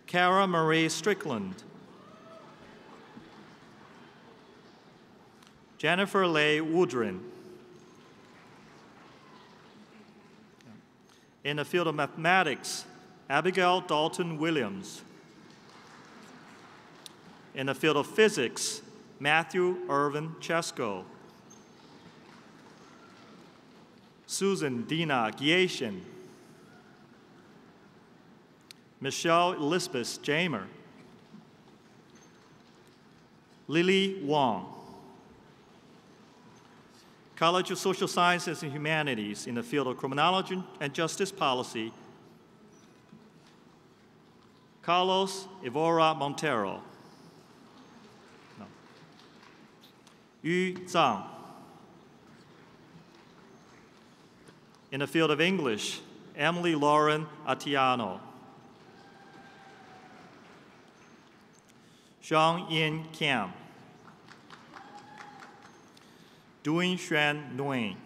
Cara Marie Strickland. Jennifer Leigh Woodrin. In the field of mathematics, Abigail Dalton Williams. In the field of physics, Matthew Irvin Chesko. Susan Dina Gieshin. Michelle Elizabeth Jamer. Lily Wong. College of Social Sciences and Humanities in the field of criminology and justice policy, Carlos Evora Montero. No. Yu Zhang. In the field of English, Emily Lauren Atiano. Zhang Yin Kim. Duin Xuan Nguyen.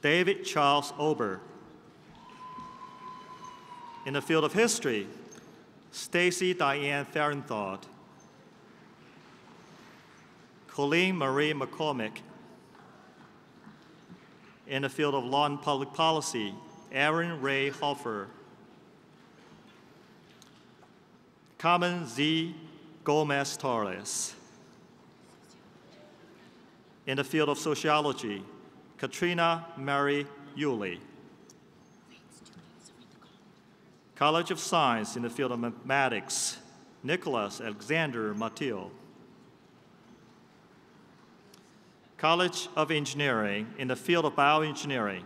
David Charles Ober. In the field of history, Stacy Diane Fahrenthal. Colleen Marie McCormick. In the field of law and public policy, Aaron Ray Hoffer. Carmen Z. Gomez Torres. In the field of sociology, Katrina Mary Yulee. College of Science in the field of mathematics, Nicholas Alexander Matil. College of Engineering in the field of bioengineering,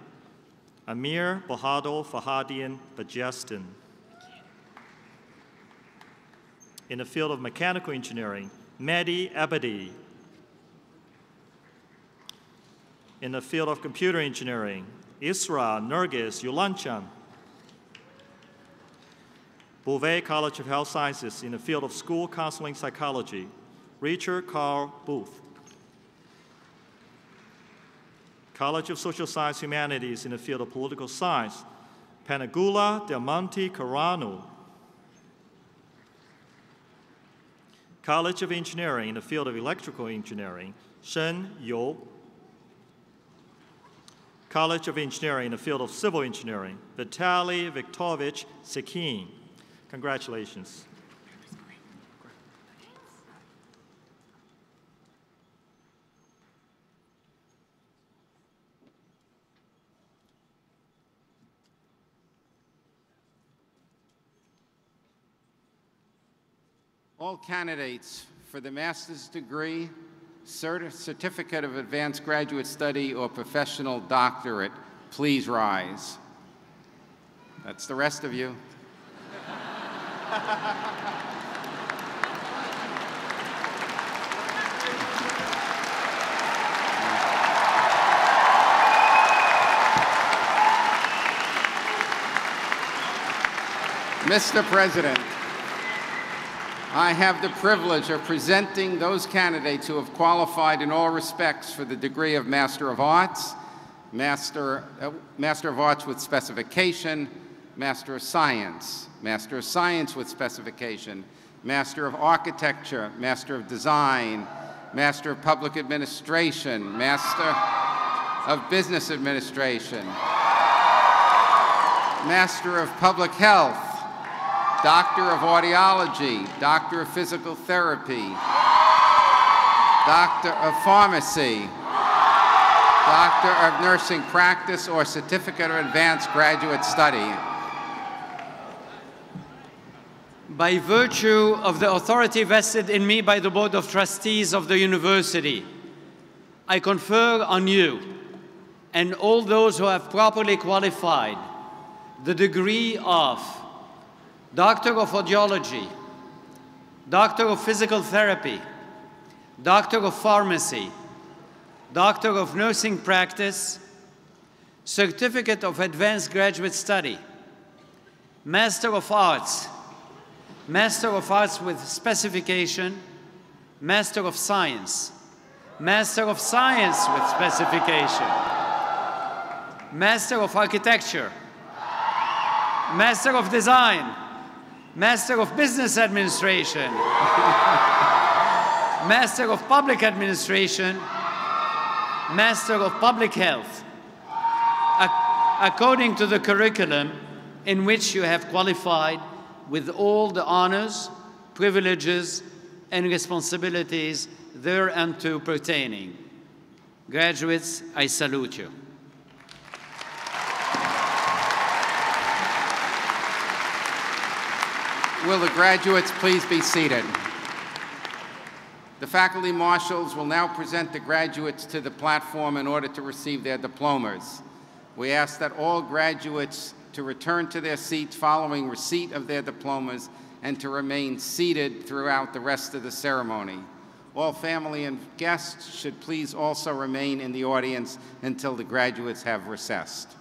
Amir Bahado Fahadian Bajestin. In the field of mechanical engineering, Mehdi Abadi. In the field of computer engineering, Isra Nergis Yulanchan. Beauvais College of Health Sciences in the field of school counseling psychology, Richard Carl Booth. College of Social Science Humanities in the field of political science, Panagula Del Monte Carano. College of Engineering in the field of electrical engineering, Shen You. College of Engineering in the field of civil engineering, Vitaly Viktorovich Sekin. Congratulations. All candidates for the master's degree, certificate of advanced graduate study, or professional doctorate, please rise. That's the rest of you. Mr. President, I have the privilege of presenting those candidates who have qualified in all respects for the degree of Master of Arts, Master of Arts with specification, Master of Science with specification, Master of Architecture, Master of Design, Master of Public Administration, Master of Business Administration, Master of Public Health, Doctor of Audiology, Doctor of Physical Therapy, Doctor of Pharmacy, Doctor of Nursing Practice, or Certificate of Advanced Graduate Study. By virtue of the authority vested in me by the Board of Trustees of the University, I confer on you and all those who have properly qualified the degree of Doctor of Audiology, Doctor of Physical Therapy, Doctor of Pharmacy, Doctor of Nursing Practice, Certificate of Advanced Graduate Study, Master of Arts with specification, Master of Science with specification, Master of Architecture, Master of Design, Master of Business Administration, Master of Public Administration, Master of Public Health, according to the curriculum in which you have qualified with all the honors, privileges, and responsibilities thereunto pertaining. Graduates, I salute you. Will the graduates please be seated? The faculty marshals will now present the graduates to the platform in order to receive their diplomas. We ask that all graduates to return to their seats following receipt of their diplomas and to remain seated throughout the rest of the ceremony. All family and guests should please also remain in the audience until the graduates have recessed.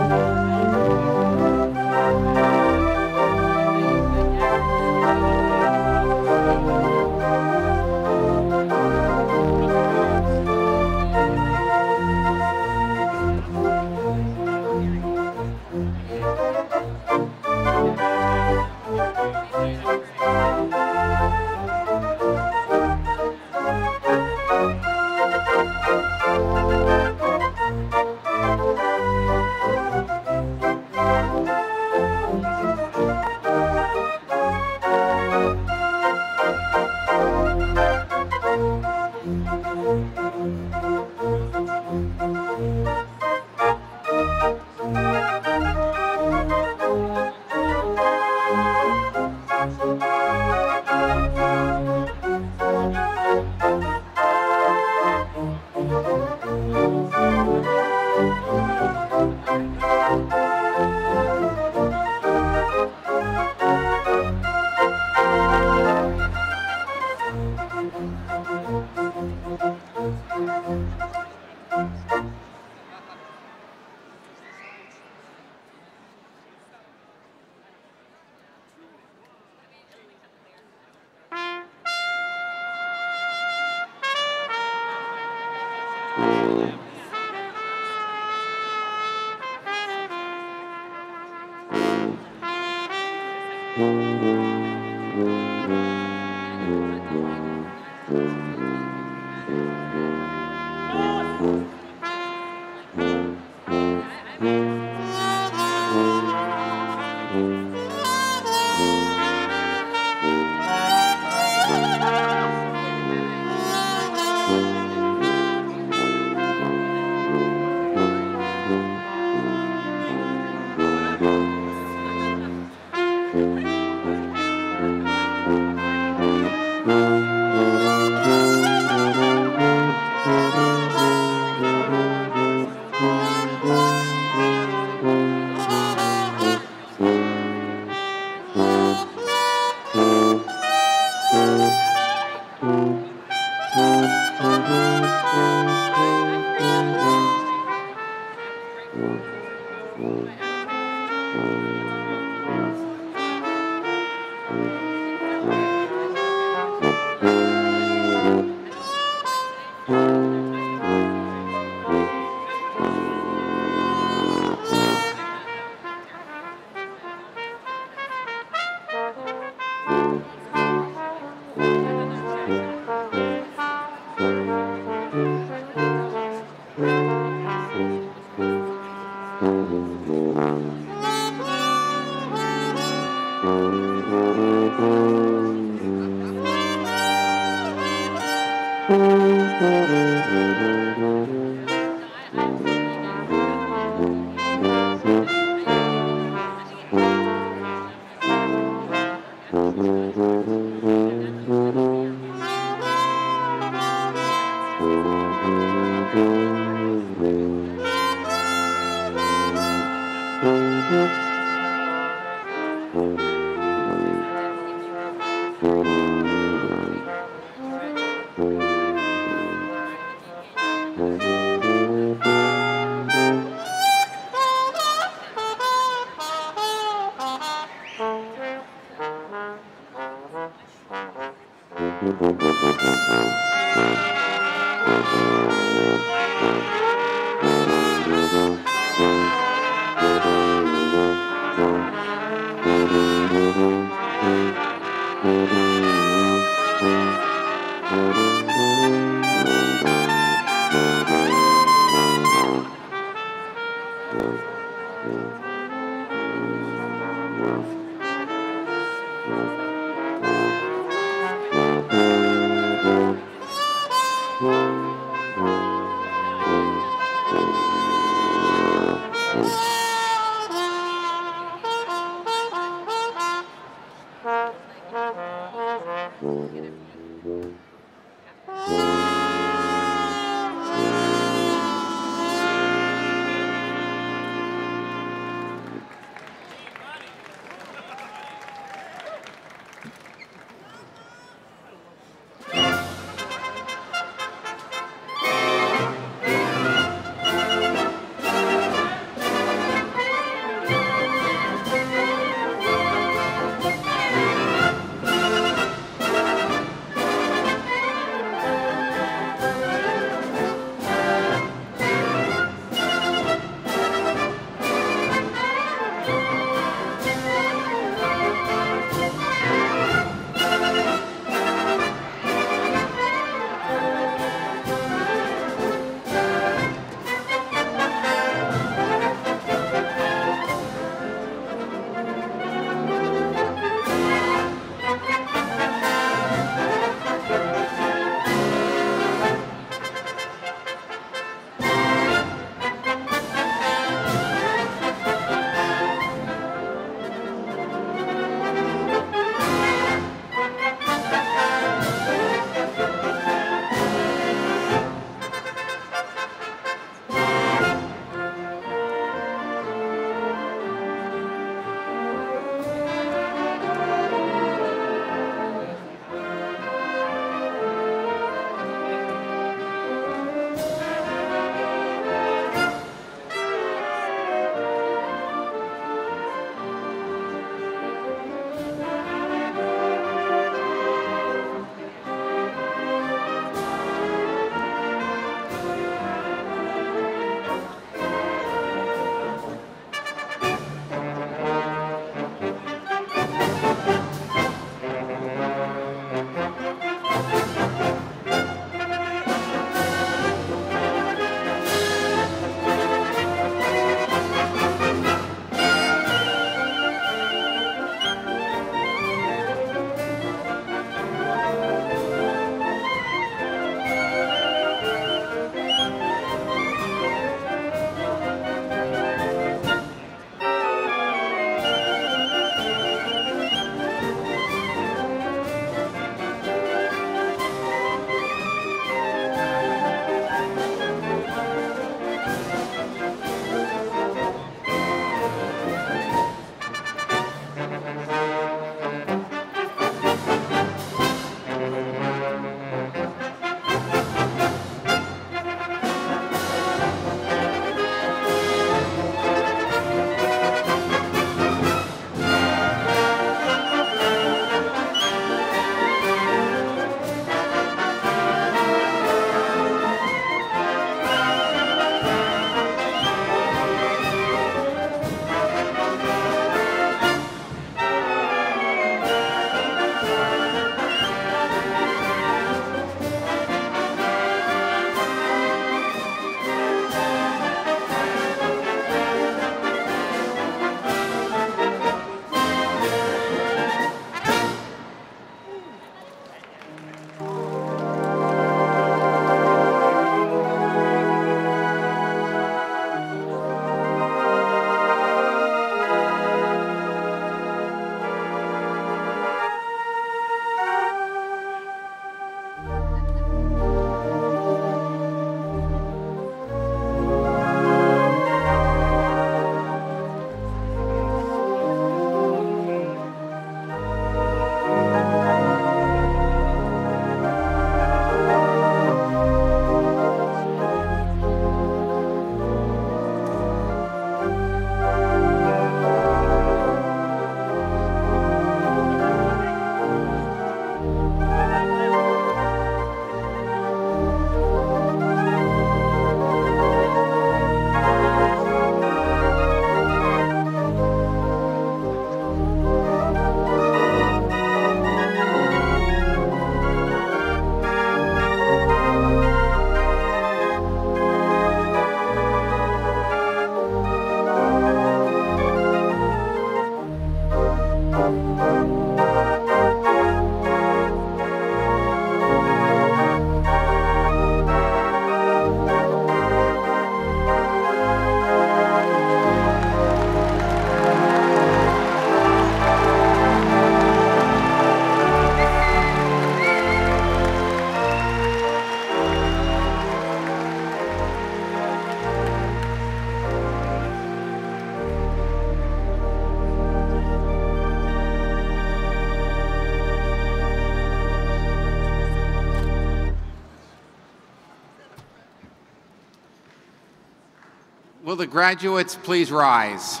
Will the graduates please rise?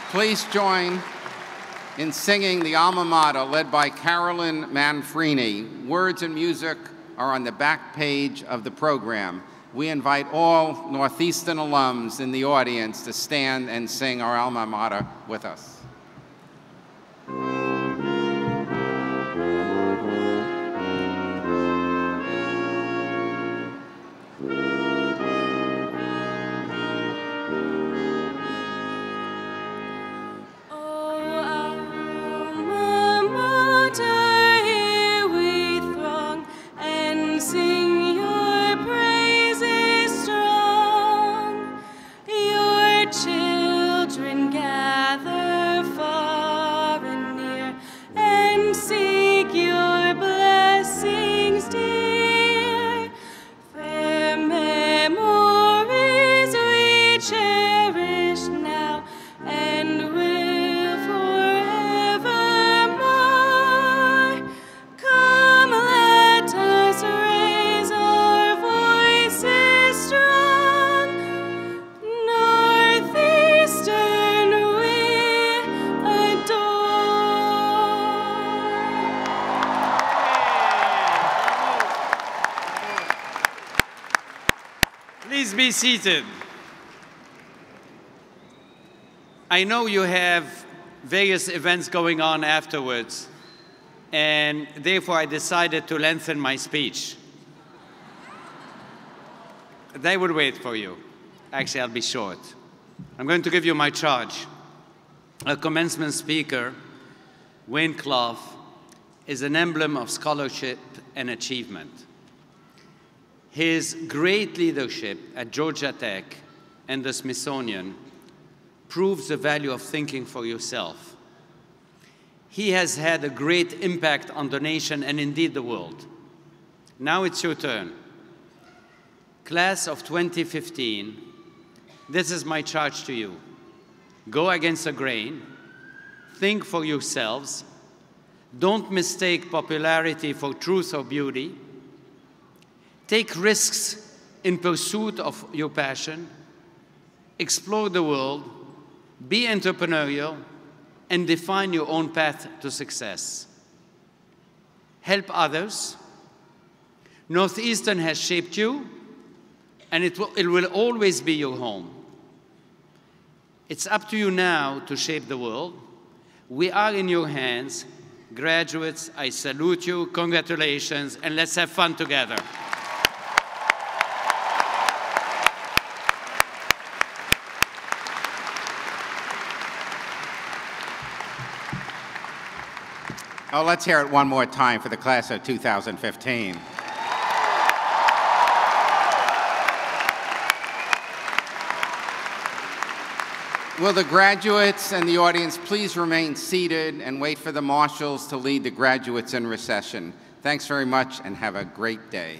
Please join in singing the alma mater led by Carolyn Manfrini. Words and music are on the back page of the program. We invite all Northeastern alums in the audience to stand and sing our alma mater with us. Please be seated. I know you have various events going on afterwards, and therefore I decided to lengthen my speech. They will wait for you. Actually, I'll be short. I'm going to give you my charge. A commencement speaker, Wayne Clough, is an emblem of scholarship and achievement. His great leadership at Georgia Tech and the Smithsonian proves the value of thinking for yourself. He has had a great impact on the nation and indeed the world. Now it's your turn. Class of 2015, this is my charge to you. Go against the grain, think for yourselves, don't mistake popularity for truth or beauty, take risks in pursuit of your passion, explore the world, be entrepreneurial, and define your own path to success. Help others. Northeastern has shaped you, and it will always be your home. It's up to you now to shape the world. We are in your hands. Graduates, I salute you, congratulations, and let's have fun together. Oh, let's hear it one more time for the class of 2015. Will the graduates and the audience please remain seated and wait for the marshals to lead the graduates in recession. Thanks very much and have a great day.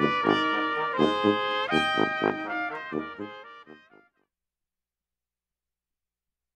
Thank you.